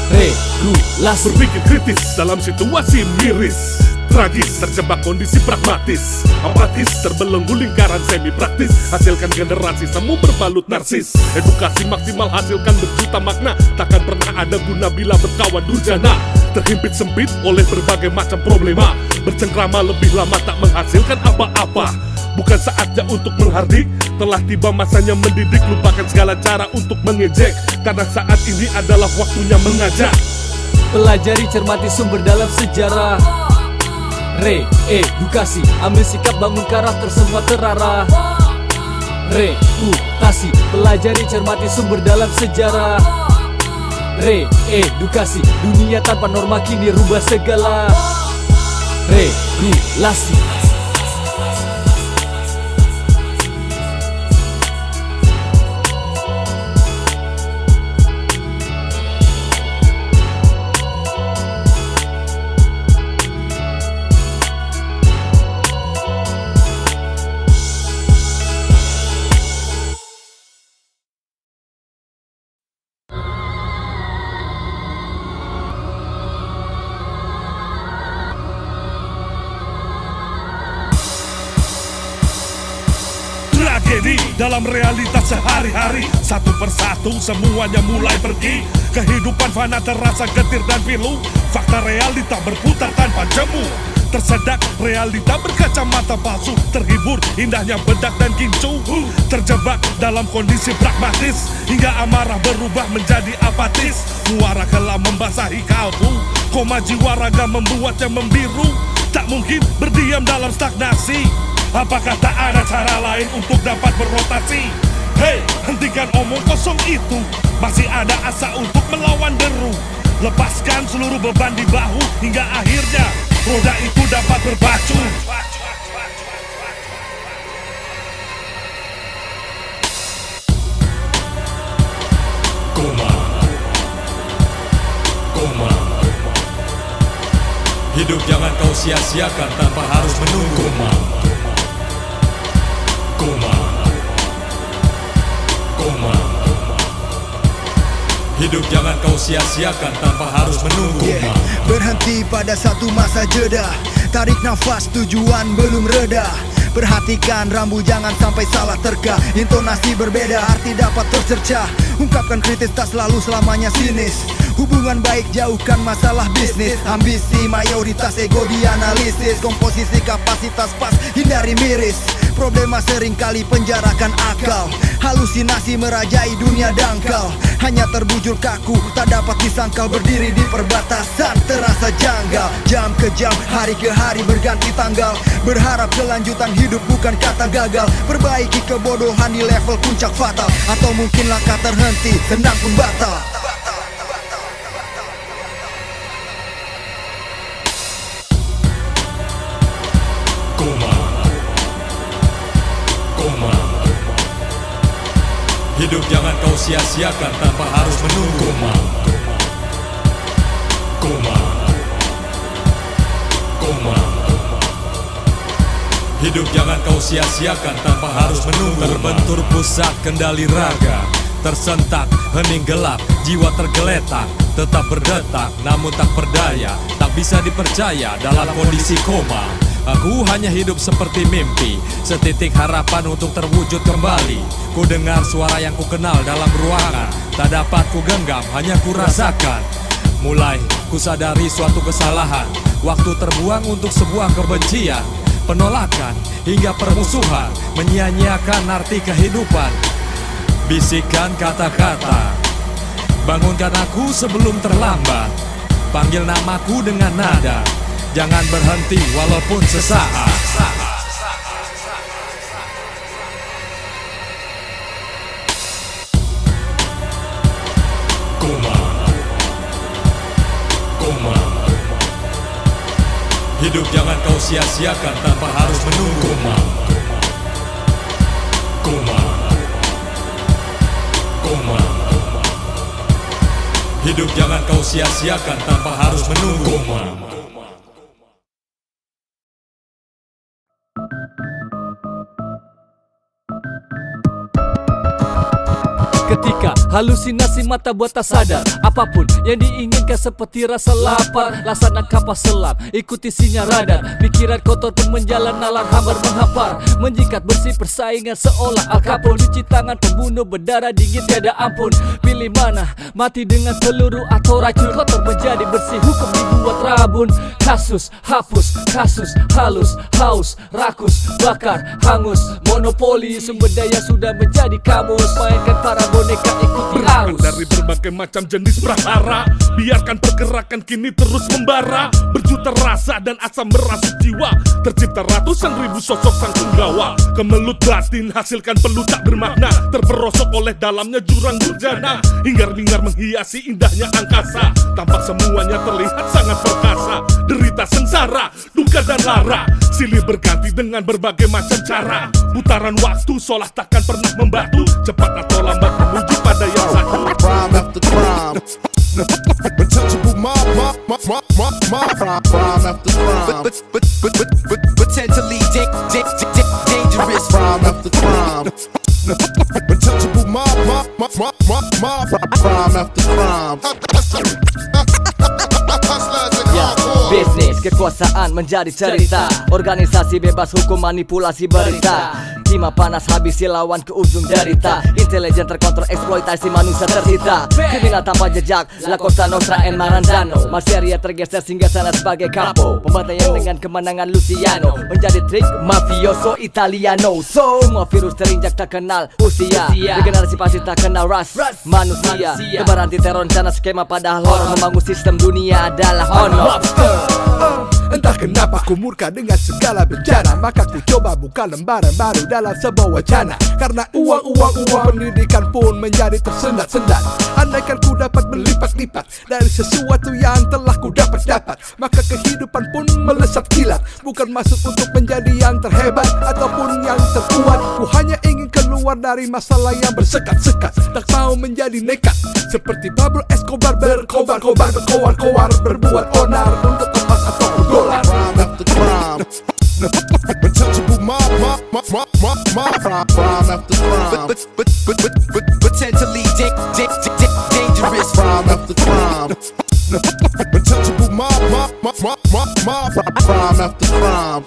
Regulasi, berpikir kritis dalam situasi miris, tragis, terjebak kondisi pragmatis, apatis, terbelenggu lingkaran semi praktis. Hasilkan generasi semu berbalut narsis. Edukasi maksimal hasilkan berjuta makna, takkan pernah ada guna bila berkawan durjana. Terhimpit sempit oleh berbagai macam problema, bercengkrama lebih lama tak menghasilkan apa-apa. Bukan saatnya untuk menghardik, telah tiba masanya mendidik. Lupakan segala cara untuk mengejek, karena saat ini adalah waktunya mengajak. pelajari, cermati sumber dalam sejarah. Re-edukasi, ambil sikap, bangun karakter, semua terarah. Reputasi, pelajari, cermati sumber dalam sejarah. Re-edukasi, dunia tanpa norma kini rubah segala. Regulasi. Tragedi dalam realitas sehari-hari, satu persatu semuanya mulai pergi. Kehidupan fana terasa getir dan pilu, fakta realita berputar tanpa jemu. Tersedak realita berkacamata palsu, terhibur indahnya bedak dan gincu. Terjebak dalam kondisi pragmatis, hingga amarah berubah menjadi apatis. Muara kelam membasahi kalbu, koma jiwa raga membuatnya membiru. Tak mungkin berdiam dalam stagnasi, apakah tak ada cara lain untuk dapat berotasi? Hei, hentikan omong kosong itu, masih ada asa untuk melawan deru. Lepaskan seluruh beban di bahu, hingga akhirnya roda itu dapat berpacu. Koma, koma. Hidup jangan kau sia-siakan tanpa harus menunggu. Koma, koma, koma. Hidup jangan kau sia-siakan tanpa harus menunggu. Berhenti pada satu masa jeda, tarik nafas, tujuan belum reda. Perhatikan rambu jangan sampai salah terka. Intonasi berbeda, arti dapat tercerca. Ungkapkan kritis tak selalu selamanya sinis. Hubungan baik jauhkan masalah bisnis. Ambisi mayoritas, ego dianalisis. Komposisi kapasitas pas, hindari miris. Problema seringkali penjarakan akal. Halusinasi merajai dunia dangkal. Hanya terbujur kaku, tak dapat disangkal. Berdiri di perbatasan terasa janggal. Jam ke jam, hari ke hari berganti tanggal. Berharap kelanjutan hidup bukan kata gagal. Perbaiki kebodohan di level puncak fatal. Atau mungkin langkah terhenti, senang pun batal. Koma, koma. Hidup jangan kau sia-siakan tanpa harus menunggu. Koma, koma, koma. Hidup jangan kau sia-siakan tanpa harus menunggu. Terbentur pusat kendali raga, tersentak, hening gelap, jiwa tergeletak. Tetap berdetak, namun tak berdaya. Tak bisa dipercaya dalam kondisi koma. Aku hanya hidup seperti mimpi, setitik harapan untuk terwujud kembali. Ku dengar suara yang ku kenal dalam ruangan, tak dapat ku genggam, hanya ku rasakan. Mulai ku sadari suatu kesalahan, waktu terbuang untuk sebuah kebencian, penolakan hingga permusuhan, menyia-nyiakan arti kehidupan. Bisikan kata-kata, bangunkan aku sebelum terlambat. Panggil namaku dengan nada, jangan berhenti walaupun sesaat. Koma, koma. Hidup jangan kau sia-siakan tanpa harus menunggu. Koma, koma, koma. Hidup jangan kau sia-siakan tanpa harus menunggu. Koma. Ketika halusinasi mata buat tak sadar, apapun yang diinginkan seperti rasa lapar. Laksana kapal selam, ikuti sinyal radar. Pikiran kotor pun menjalan nalar hambar menghampar. Menjikat bersih persaingan seolah Al Capone. Cuci tangan pembunuh berdarah dingin tiada ampun. Pilih mana, mati dengan peluru atau racun. Kotor menjadi bersih, hukum dibuat rabun. Kasus, hapus, kasus, halus, haus, rakus, bakar, hangus. Monopoli sumber daya sudah menjadi kamus. Mainkan para boneka ikuti arus. Dari berbagai macam jenis prahara, biarkan pergerakan kini terus membara. Berjuta rasa dan asam merasuk jiwa, tercipta ratusan ribu sosok sang penggawa. Kemelut batin hasilkan peluh tak bermakna, terperosok oleh dalamnya jurang durjana. Hingar-bingar menghiasi indahnya angkasa, tampak semuanya terlihat sangat perkasa. Derita sengsara, duka dan lara, silih berganti dengan berbagai macam cara. Putaran waktu seolah takkan pernah membatu, cepat atau lambat menuju pada yang satu. Crime after crime, untouchable mob crime after crime, potentially dangerous. Crime after crime, untouchable mob crime after crime. Yeah, business, kekuasaan menjadi cerita. Organisasi bebas hukum manipulasi berita. Timah panas habisi lawan ke ujung derita. Intelijen terkontrol eksploitasi manusia tersita. Kriminal tanpa jejak La Cosa Nostra and Maranzano. Maseria tergeser singgah sana sebagai capo. Pembantaian dengan kemenangan Luciano menjadi trik mafioso Italiano. So semua virus terinjak tak kenal usia. Regenerasi pasti tak kenal ras manusia. Tebar anti teror rencana skema padahal horor. Membangun sistem dunia adalah honor. Entah kenapa ku murka dengan segala bencana, maka ku coba buka lembaran baru dalam sebuah wacana. Karena uang pendidikan pun menjadi tersendat-sendat. Andaikan ku dapat berlipat-lipat dari sesuatu yang telah ku dapat, maka kehidupan pun melesat kilat. Bukan masuk untuk menjadi yang terhebat ataupun yang terkuat. Ku hanya ingin keluar dari masalah yang bersekat-sekat. Tak mau menjadi nekat seperti Pablo Escobar, berkobar-kobar, berkowar-kowar, berbuat onar untuk emas atau dolar. Crime after crime. Untouchable mob crime after crime. Potentially dangerous. Crime after crime. Untouchable mob crime after crime.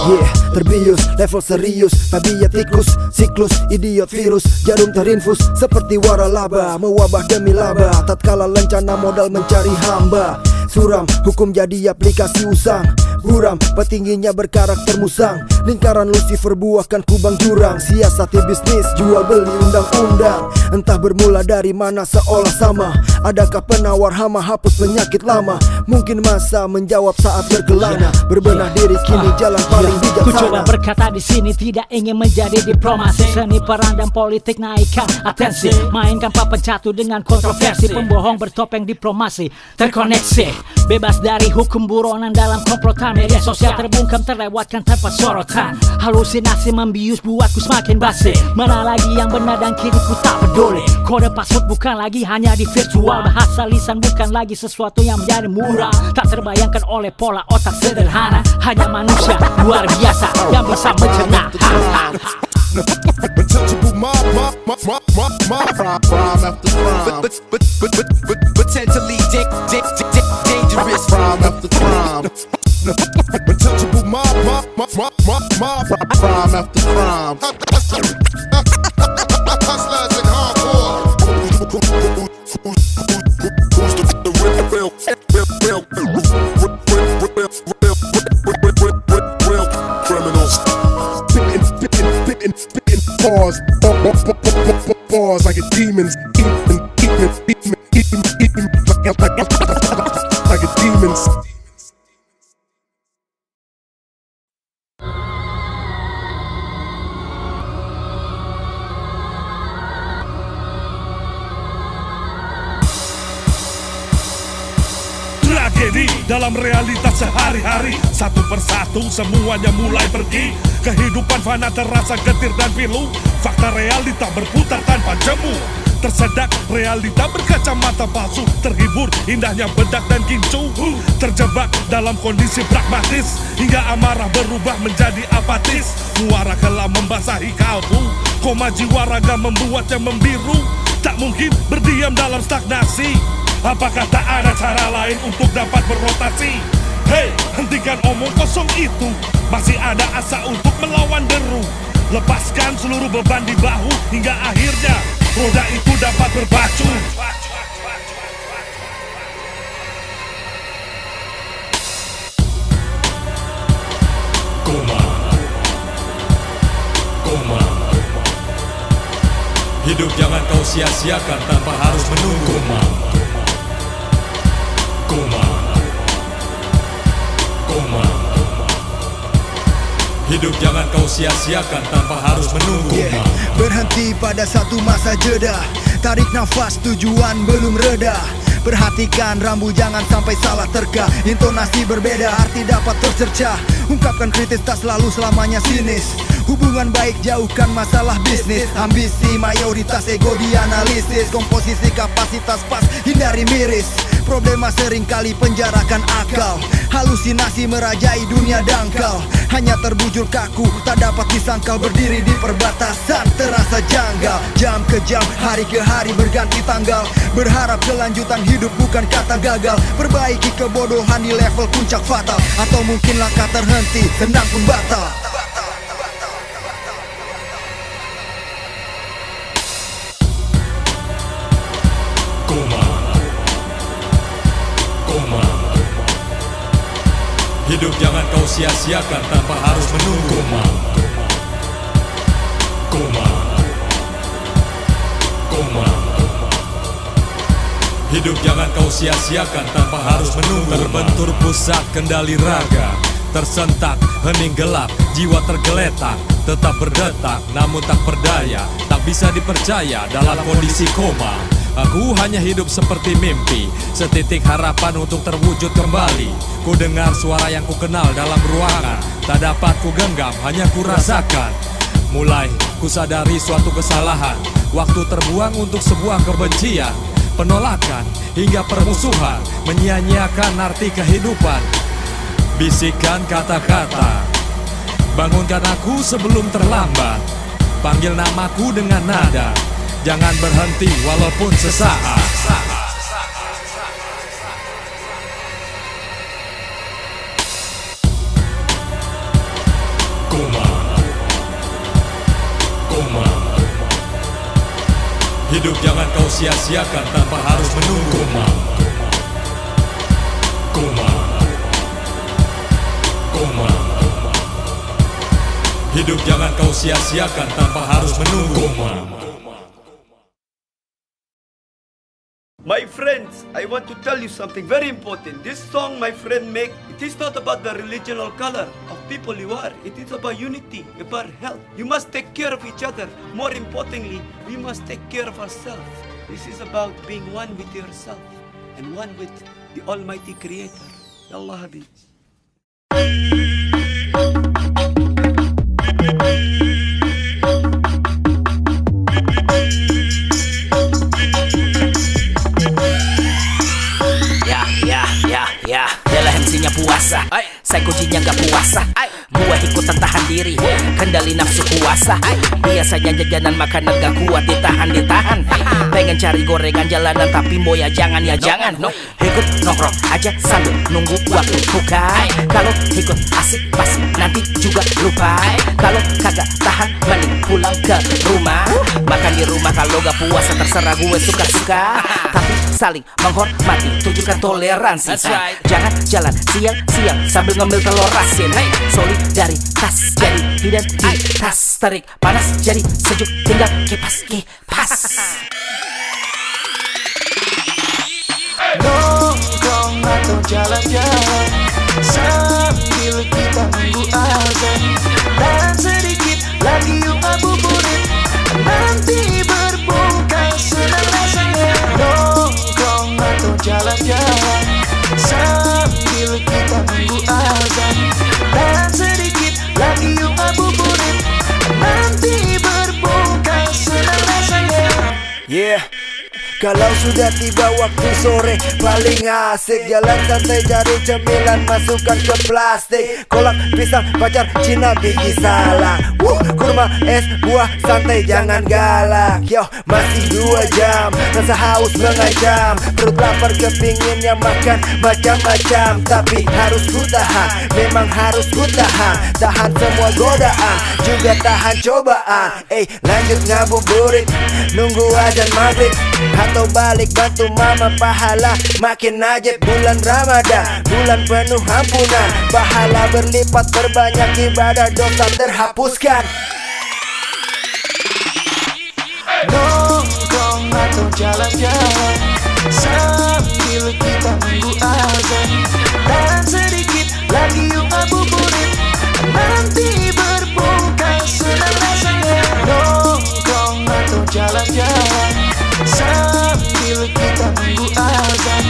Yeah, terbius, level serius, tabiat tikus, siklus, idiot virus, jarum terinfus, seperti waralaba, mewabah demi laba, tatkala lencana modal mencari hamba. Suram, hukum jadi aplikasi usang. Buram, petingginya berkarakter musang. Lingkaran Lucifer buahkan kubang jurang. Siasati bisnis, jual beli undang-undang. Entah bermula dari mana seolah sama. Adakah penawar hama hapus penyakit lama? Mungkin masa menjawab saat berkelana. Berbenah diri kini jalan paling bijaksana. Ku coba berkata di sini tidak ingin menjadi diplomasi. Seni peran dan politik naikkan atensi. Mainkan papan catu dengan kontroversi. Pembohong bertopeng diplomasi terkoneksi. Bebas dari hukum buronan dalam komplotan. Media sosial terbungkam terlewatkan tanpa sorotan. Halusinasi membius buatku semakin basi. Mana lagi yang benar dan kini ku tak peduli. Kode password bukan lagi hanya di virtual. Bahasa lisan bukan lagi sesuatu yang menjadi murah. Tak terbayangkan oleh pola otak sederhana. Hanya manusia luar biasa yang bisa mencerna. Untouchable mob crime after crime. Potentially dangerous. Crime after crime. Untouchable mob crime after crime. Hustlers and hardcore. Who's the real criminals? Spitting bars like a demon's like a demon's. Tragedi dalam realitas sehari-hari. Satu persatu semuanya mulai pergi. Kehidupan fana terasa getir dan pilu. Fakta realita berputar tanpa jemu. Tersedak realita berkacamata palsu. Terhibur indahnya bedak dan kincu. Terjebak dalam kondisi pragmatis. Hingga amarah berubah menjadi apatis. Muara kelam membasahi kalbu. Koma jiwa raga membuatnya membiru. Tak mungkin berdiam dalam stagnasi. Apakah tak ada cara lain untuk dapat berotasi? Hei, hentikan omong kosong itu. Masih ada asa untuk melawan deru. Lepaskan seluruh beban di bahu. Hingga akhirnya roda itu dapat berpacu. Koma. Hidup jangan kau sia-siakan tanpa harus menunggu. Koma. Hidup jangan kau sia-siakan tanpa harus menunggu. Berhenti pada satu masa jeda. Tarik nafas, tujuan belum reda. Perhatikan rambu jangan sampai salah terka. Intonasi berbeda, arti dapat tercerca. Ungkapkan kritis tak selalu selamanya sinis. Hubungan baik jauhkan masalah bisnis. Ambisi mayoritas ego dianalisis. Komposisi kapasitas pas hindari miris. Problema seringkali penjarakan akal, halusinasi merajai dunia dangkal. Hanya terbujur kaku, tak dapat disangkal. Berdiri di perbatasan terasa janggal. Jam ke jam, hari ke hari berganti tanggal. Berharap kelanjutan hidup bukan kata gagal. Perbaiki kebodohan di level puncak fatal, atau mungkin langkah terhenti, senang pun batal. Hidup jangan kau sia-siakan tanpa harus menunggu. Hidup jangan kau sia-siakan tanpa harus menunggu. Terbentur pusat kendali raga, tersentak, hening gelap, jiwa tergeletak, tetap berdetak, namun tak berdaya, tak bisa dipercaya dalam kondisi koma. Aku hanya hidup seperti mimpi, setitik harapan untuk terwujud kembali. Ku dengar suara yang ku kenal dalam ruangan, tak dapat ku genggam, hanya ku rasakan. Mulai ku sadari suatu kesalahan, waktu terbuang untuk sebuah kebencian, penolakan hingga permusuhan, menyia-nyiakan arti kehidupan. Bisikan kata-kata, bangunkan aku sebelum terlambat. Panggil namaku dengan nada, jangan berhenti walaupun sesaat. Hidup jangan kau sia-siakan tanpa harus menunggu. Hidup jangan kau sia-siakan tanpa harus menunggu. My friends, I want to tell you something very important. This song my friend make, it is not about the religion or color of people you are. It is about unity, about health. You must take care of each other. More importantly, we must take care of ourselves. This is about being one with yourself and one with the Almighty Creator. Allah Habiz. Ya, Dela MC-nya puasa, Psycho-Jin-nya gak puasa. Gua ikutan tahan diri, kendali nafsu kuasa. Biasanya jajanan makanan gak kuat, ditahan. Pengen cari gorengan jalanan tapi mau ya jangan. Ikut nongkrong aja sambil nunggu waktu buka. Kalau ikut asik pasti nanti juga lupa. Kalau kagak tahan mending pulang ke rumah. Makan di rumah kalau gak puasa terserah gue suka-suka. Tapi saling menghormati, tunjukkan toleransi. Jangan jalan siang-siang sambil ngemil telur asin. Solidaritas jadi identitas, terik panas jadi sejuk, tinggal kipas. Nongkrong atau jalan-jalan sambil kita nunggu azan, dan sedikit lagi yuk ngabuburit, nanti berbuka senang rasanya. Nongkrong atau jalan-jalan sambil kita nunggu azan, dan sedikit lagi yuk ngabuburit, nanti berbuka senang rasanya. Yeah. Kalau sudah tiba waktu sore paling asik, jalan santai cari cemilan masukkan ke plastik. Kolak, pisang, pacar, Cina, biji salak, kurma, es, buah, santai jangan galak. Yo, masih 2 jam, rasa haus mengancam, perut lapar kepinginnya makan macam-macam. Tapi harus ku tahan, memang harus ku tahan. Tahan semua godaan, juga tahan cobaan. Lanjut ngabuburit, nunggu azan maghrib, atau balik bantu mama pahala makin najib. Bulan Ramadan, bulan penuh ampunan, pahala berlipat, berbanyak ibadah, dosa terhapuskan. Nongkrong atau jalan-jalan sambil kita nunggu azan, dan sedikit lagi yuk ngabuburit, nanti berbuka senang rasanya. Nongkrong atau jalan-jalan sambil kita nunggu azan,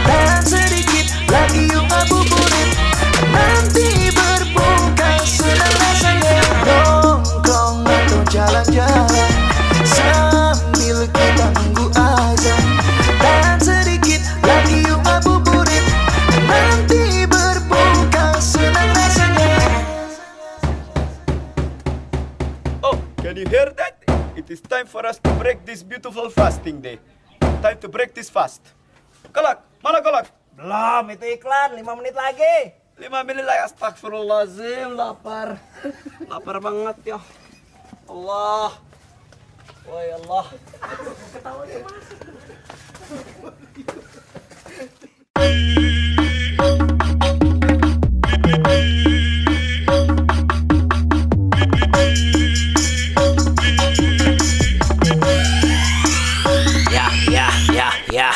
dan sedikit lagi yuk ngabuburit, nanti berbuka senang rasanya. Nongkrong atau jalan-jalan sambil kita nunggu azan, dan sedikit lagi yuk When you hear that, it is time for us to break this beautiful fasting day. Time to break this fast. Kolak, mana kolak? Belum, itu iklan, 5 menit lagi. 5 menit lagi, astagfirullahaladzim, lapar. Lapar banget ya. Allah. Woi Allah. Ketawanya masuk. Yeah.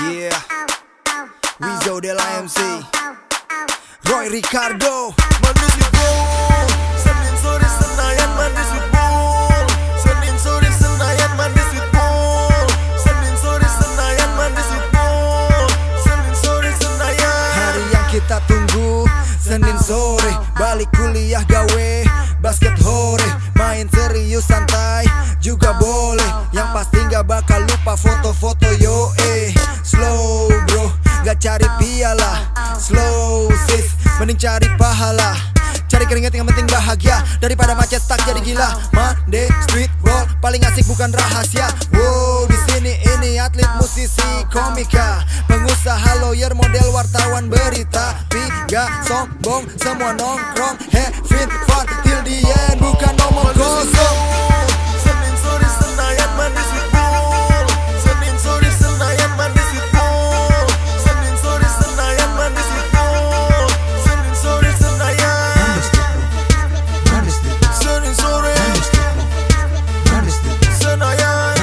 Yeah, Rizzo Del MC, Roy Ricardo. Manis Wibul, Senin sore Senayan Manis Wibul, Senin sore Senayan Manis Wibul, Senin sore Senayan Manis Wibul, Senin sore Senayan. Hari yang kita tunggu, Senin sore, balik kuliah gawe, basket hore, main serius santai juga boleh. Yang pasti gak bakal lupa foto-foto yo slow bro, gak cari piala. Slow sis, mending cari pahala. Cari keringat yang penting bahagia, daripada macet stuck jadi gila. Monday street ball paling asik bukan rahasia. Wow, di sini ini atlet, musisi, komika, pengusaha, lawyer, model, wartawan, berita. Tapi gak sombong, semua nongkrong, having fun till the end, bukan nomor kosong. Senin sore Senayan Manis Wibul, Senin sore Senayan Manis Wibul, Senin sore Senayan Manis Wibul, Senin sore Senayan. Senin sore Senayan.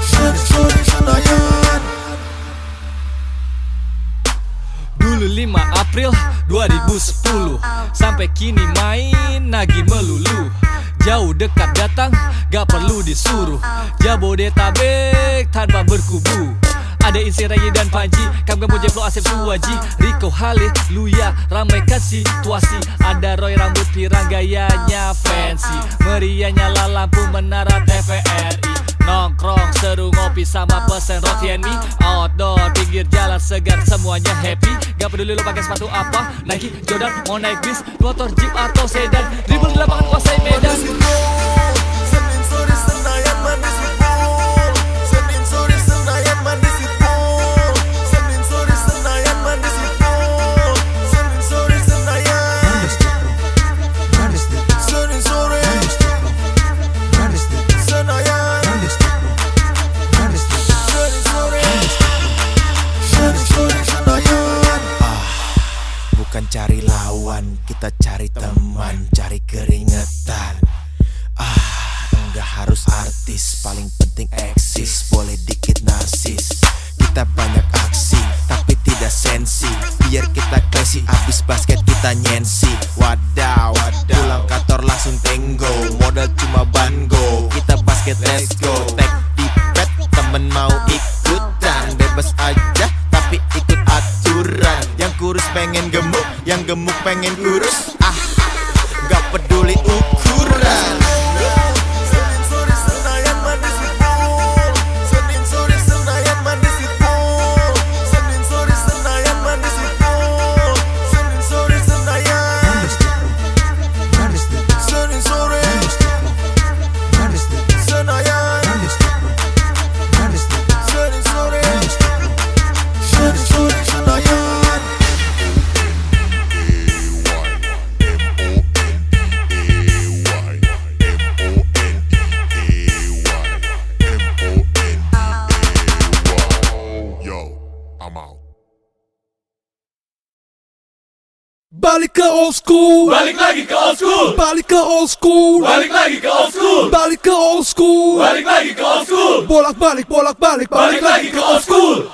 Senin sore Senayan. Dulu 5 April 2010 sampai kini main lagi melulu. Jauh dekat datang gak perlu disuruh. Jabodetabek tanpa berkubu. Ada Insi Rayi dan Panji, Kam Gambo Jeplo Asep Suwaji, Rico Halih Luya, ramaikan situasi. Ada Roy rambut pirang gayanya fancy, meriahnya lampu menara TVRI. Nongkrong seru ngopi sama pesen roti and mie. Outdoor pinggir jalan segar semuanya happy. Gak peduli lo pakai sepatu apa, Nike, Jordan, mau naik bis, motor, jeep atau sedan, dribble di lapangan kuasai medan. Senin sore Senayan Manis Wibul, Senin sore Senayan Manis Wibul, Senin sore Senayan Manis Wibul, Senin sore Senayan. Senin sore Senayan. Bukan cari lawan, kita cari teman, cari keringetan. Enggak harus artis, paling penting eksis, boleh dikit narsis. Kita banyak aksi, tapi tidak sensi. Biar kita classy, abis basket kita nyensi. Wadaw, pulang kantor langsung tenggo, modal cuma bango. Kita basket let's go, tek di pet, temen mau ikutan, bebas aja tapi ikut aturan. Yang kurus pengen gemuk, yang gemuk pengen kurus. Gak peduli ukuran. Senin sore Senayan Manis Wibul, Senin sore Senayan Manis Wibul, Senin sore Senayan Manis Wibul, Senin sore Senayan. Senin sore Senayan. Senin sore Senayan. Balik ke old school, Balik lagi ke old school, balik ke old school, balik lagi ke old school, balik ke old school, balik lagi ke old school, bolak-balik, bolak-balik, balik lagi ke old school.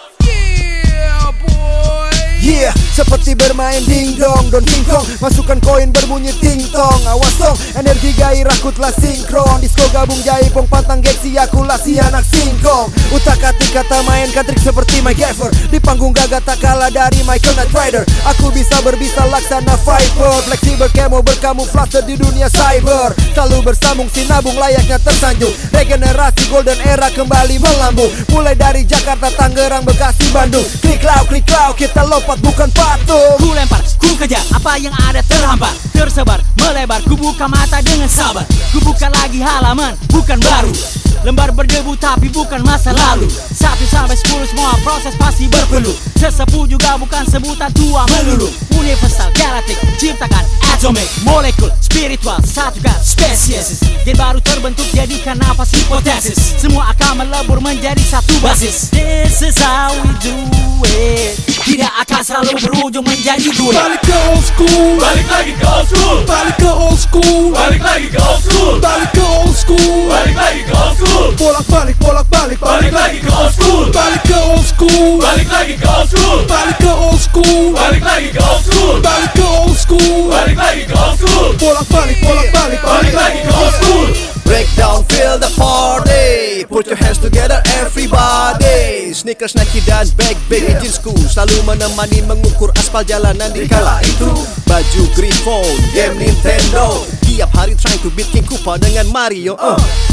Yeah, seperti bermain dingdong, don kingkong, masukkan koin berbunyi ting-tong. Awas dong, energi gairah kutlah sinkron. Disco gabung jaipong pantang geksi, akulasi anak singkong. Kutak-atik kata mainkan trik seperti MacGyver. Di panggung gagah tak kalah dari Michael Knight Rider. Aku bisa berbisa laksana Viper, fleksibel kemo berkamuflase di dunia cyber. Selalu bersambung sinabung layaknya tersanjung. Regenerasi golden era kembali melambung. Mulai dari Jakarta, Tangerang, Bekasi, Bandung. Klik lau, kita lompat bukan patung. Ku lempar, ku kejar, apa yang ada terhambat. Tersebar, melebar, ku buka mata dengan sabar. Ku buka lagi halaman, bukan baru. Lembar berdebu tapi bukan masa lalu. 1 sampai 10 semua proses pasti berperlu. Sesepuh juga bukan sebutan tua melulu. Universal, galaktik, ciptakan atomic, molekul, spiritual, satukan spesies. Gen baru terbentuk jadikan nafas hipotesis. Semua akan melebur menjadi satu basis. This is how we do it. Tidak akan selalu berujung menjadi duit. Balik ke old school, Balik lagi ke old school, balik ke old school, balik lagi ke old school, balik ke old school, balik lagi ke old school, bolak-balik, bolak-balik, balik lagi ke old school, balik ke old school, balik lagi ke old school, balik ke old school, balik lagi ke old school, balik ke old school, balik lagi ke old school, bolak-balik, bolak-balik, balik lagi ke old school. Breakdown, feel the party. Put your hands together everybody. Sneakers, Nike dan bag-bag jeansku selalu menemani mengukur aspal jalanan di kala itu. Baju Griffon, game Nintendo. Tiap hari trying to beat King Koopa dengan Mario.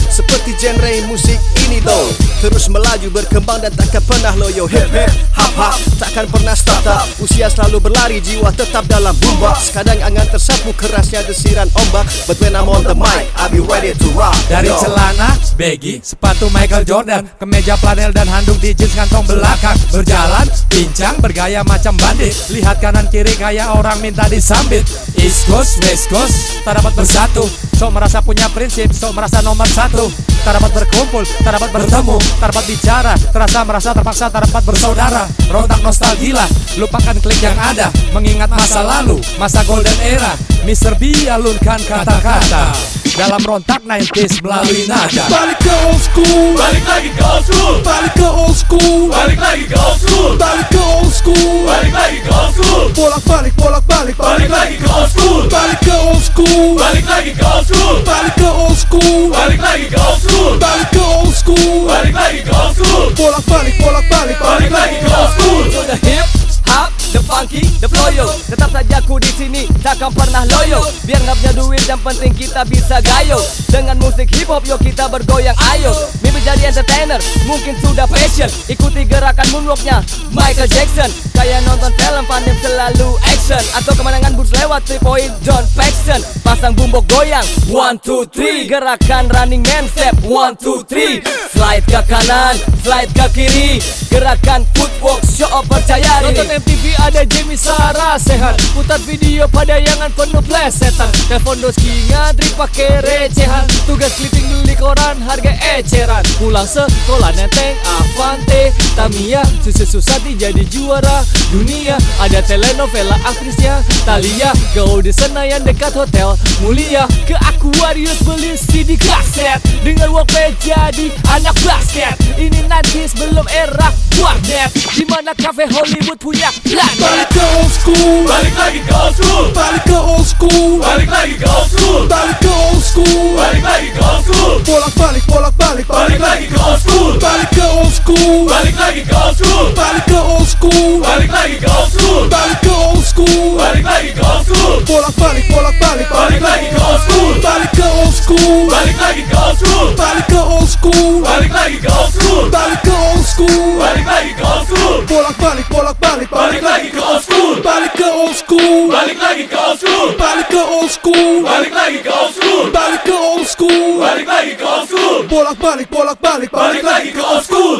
Seperti genre musik ini though, terus melaju berkembang dan takkan pernah loyo. Hip hip, hap hap, takkan pernah stop. Usia selalu berlari, jiwa tetap dalam boombox. Kadang angan tersapu kerasnya desiran ombak. But when I'm on the mic, I'll be ready to rock. Dari celana baggy, sepatu Michael Jordan, kemeja flanel dan handuk di jeans kantong belakang. Berjalan, pincang, bergaya macam bandit. Lihat kanan kiri kayak orang minta disambit. East Coast, West Coast, tak dapat bersatu. Sok merasa punya prinsip, sok merasa nomor satu. Tak dapat berkumpul, tak dapat bertemu, tak dapat bicara, terasa merasa terpaksa, tak dapat bersaudara. Rontak nostalgia, lupakan klik yang ada. Mengingat masa lalu, masa golden era. Mr. B alunkan kata-kata dalam rontak 90s melalui nada. Balik ke old school, Balik lagi ke old school, balik ke old school, balik lagi ke old school, balik ke old school, balik lagi ke old school, bolak-balik, bolak-balik, balik lagi ke old school, balik ke old school, balik lagi ke old school, balik ke old school, balik lagi ke old school, balik ke old school, balik lagi ke old school, bolak-balik, bolak-balik, balik lagi ke old school. To the hip, hop, the funky, the flow yo. Tetap saja ku di sini, takkan pernah loyo. Biar nggak punya duit, yang penting kita bisa gayo. Dengan musik hip hop yo kita bergoyang ayo. Mimpi jadi entertainer, mungkin sudah passion. Ikuti gerakan moonwalknya Michael Jackson. Kayak nonton film Van Damme selalu action. Atau kemenangan Bulls lewat 3 point John Paxson. Pasang bumbok goyang 1, 2, 3. Gerakan running man step 1, 2, 3. Slide ke kanan, slide ke kiri. Gerakan footwork show off percaya diri. Nonton MTV ada Jamie Sarah sehat. Putar video padayangan penuh plesetan. Telepon doski ngantri pakai recehan. Tugas clipping beli koran harga eceran. Pulang sekolah neteng Avante Tamiya susah-susah jadi juara dunia. Ada telenovela aktrisnya Thalia. Gaul di Senayan dekat hotel mulia. Ke Aquarius beli CD kaset. Dengan Walkman jadi anak basket. Ini nanti sebelum era warnet. Dimana cafe Hollywood punya planet. balik ke old school, Balik lagi ke old school, balik ke old school, balik lagi ke old school, balik ke old school, balik lagi ke old school, bolak-balik, bolak-balik, balik lagi ke old school, balik ke old school, balik lagi ke old school, balik ke old school, balik lagi ke old school, balik ke old school, balik lagi ke old school, bolak-balik, bolak-balik, balik lagi ke old school, balik ke old school, balik lagi ke old school, balik ke old school, balik lagi ke old school, balik ke old school, balik lagi ke old school, bolak-balik, bolak-balik, balik lagi ke old school, balik ke old school, balik lagi ke old school, balik ke old school, balik lagi ke old school, balik ke old school, balik lagi ke old school, bolak-balik, bolak-balik, balik lagi ke old school.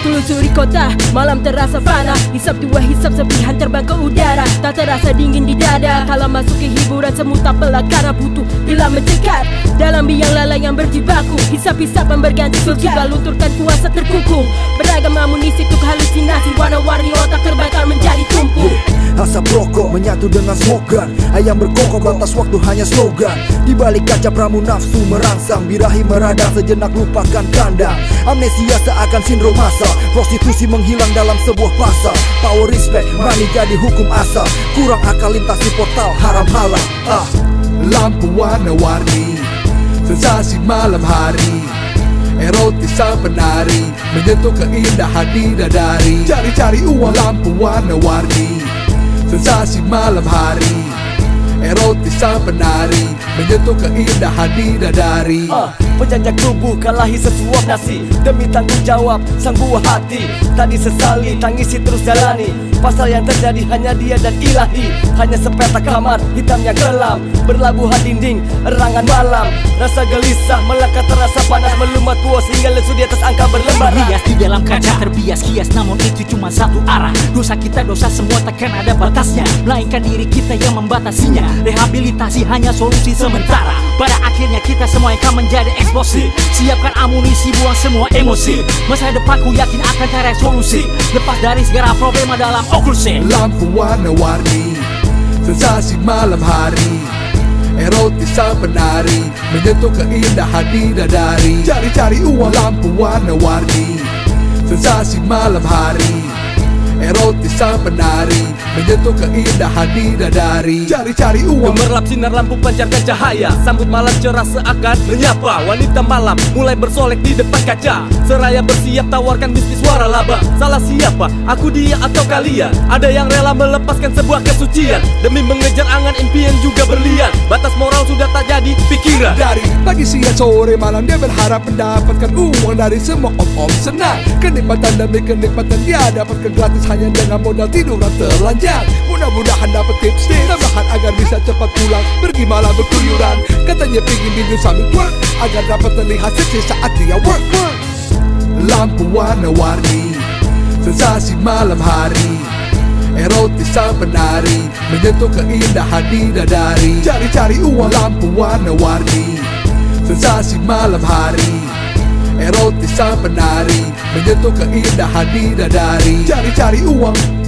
Telusuri kota, malam terasa fana. Hisap dua hisap sepihan terbang ke udara. Tak terasa dingin di dada. Kala masuk ke hiburan semu tak pelak karena butuh bila mencekat. Dalam biang lala yang berjibaku. Hisap-hisapan berganti sosial, lunturkan kuasa terkungkung. Beragam amunisi untuk halusinasi. Warna-warni otak terbakar menjadi tumpul. asap rokok menyatu dengan smogan. Ayam berkokok batas waktu hanya slogan. Di balik kaca pramu nafsu merangsang, birahi meradang sejenak lupakan kandang. Amnesia seakan sindrom masal, prostitusi menghilang dalam sebuah pasal. Power respect, money jadi hukum asal. Kurang akal lintasi portal haram halal. Lampu warna-warni, sensasi malam hari, erotisan penari, menyentuh keindahan bidadari. Cari-cari uang. Lampu warna-warni, sensasi malam hari, erotisan penari, menyentuh keindahan bidadari. Penjajah tubuh kalahi sesuap nasi, demi tanggung jawab sang buah hati. Tak disesali, tangisi terus jalani. Pasal yang terjadi hanya dia dan ilahi. Hanya sepeta kamar, hitamnya kelam, berlabuhan dinding, erangan malam. Rasa gelisah, melekat terasa panas, melumat puas hingga lesu di atas angka berlembar. Rias di dalam kaca terbias kias, namun itu cuma satu arah. Dosa kita dosa semua takkan ada batasnya, melainkan diri kita yang membatasinya. Rehabilitasi hanya solusi sementara, pada akhirnya kita semua akan menjadi eksplosif. Siapkan amunisi, buang semua emosi. Masa depanku yakin akan cari solusi, lepas dari segala problema dalam oklusi. Lampu warna-warni, sensasi malam hari, erotisan penari, menyentuh keindahan bidadari. Cari-cari uang. Lampu warna-warni, sensasi malam hari, erotisan penari, menyentuh keindahan bidadari. Cari-cari uang. Gemerlap sinar lampu pancarkan cahaya, sambut malam cerah seakan menyapa. Wanita malam mulai bersolek di depan kaca, seraya bersiap tawarkan bisnis suara laba. Salah siapa? Aku, dia, atau kalian? Ada yang rela melepaskan sebuah kesucian demi mengejar angan impian juga berlian. Batas moral sudah tak jadi pikiran. Dari pagi, siang, sore, malam dia berharap mendapatkan uang dari semua om-om senang. Kenikmatan demi kenikmatan dia dapatkan gratis hanya dengan modal tiduran telanjang. Mudah-mudahan dapat tips tambahan agar bisa cepat pulang pergi malam berkeluyuran. Katanya pingin minum sambil twerk agar dapat terlihat seksi saat dia work. Lampu warna-warni, sensasi malam hari, erotisan penari, menyentuh keindahan bidadari. Cari-cari uang. Lampu warna-warni, sensasi malam hari, erotisan penari, menyentuh keindahan bidadari. Cari-cari uang.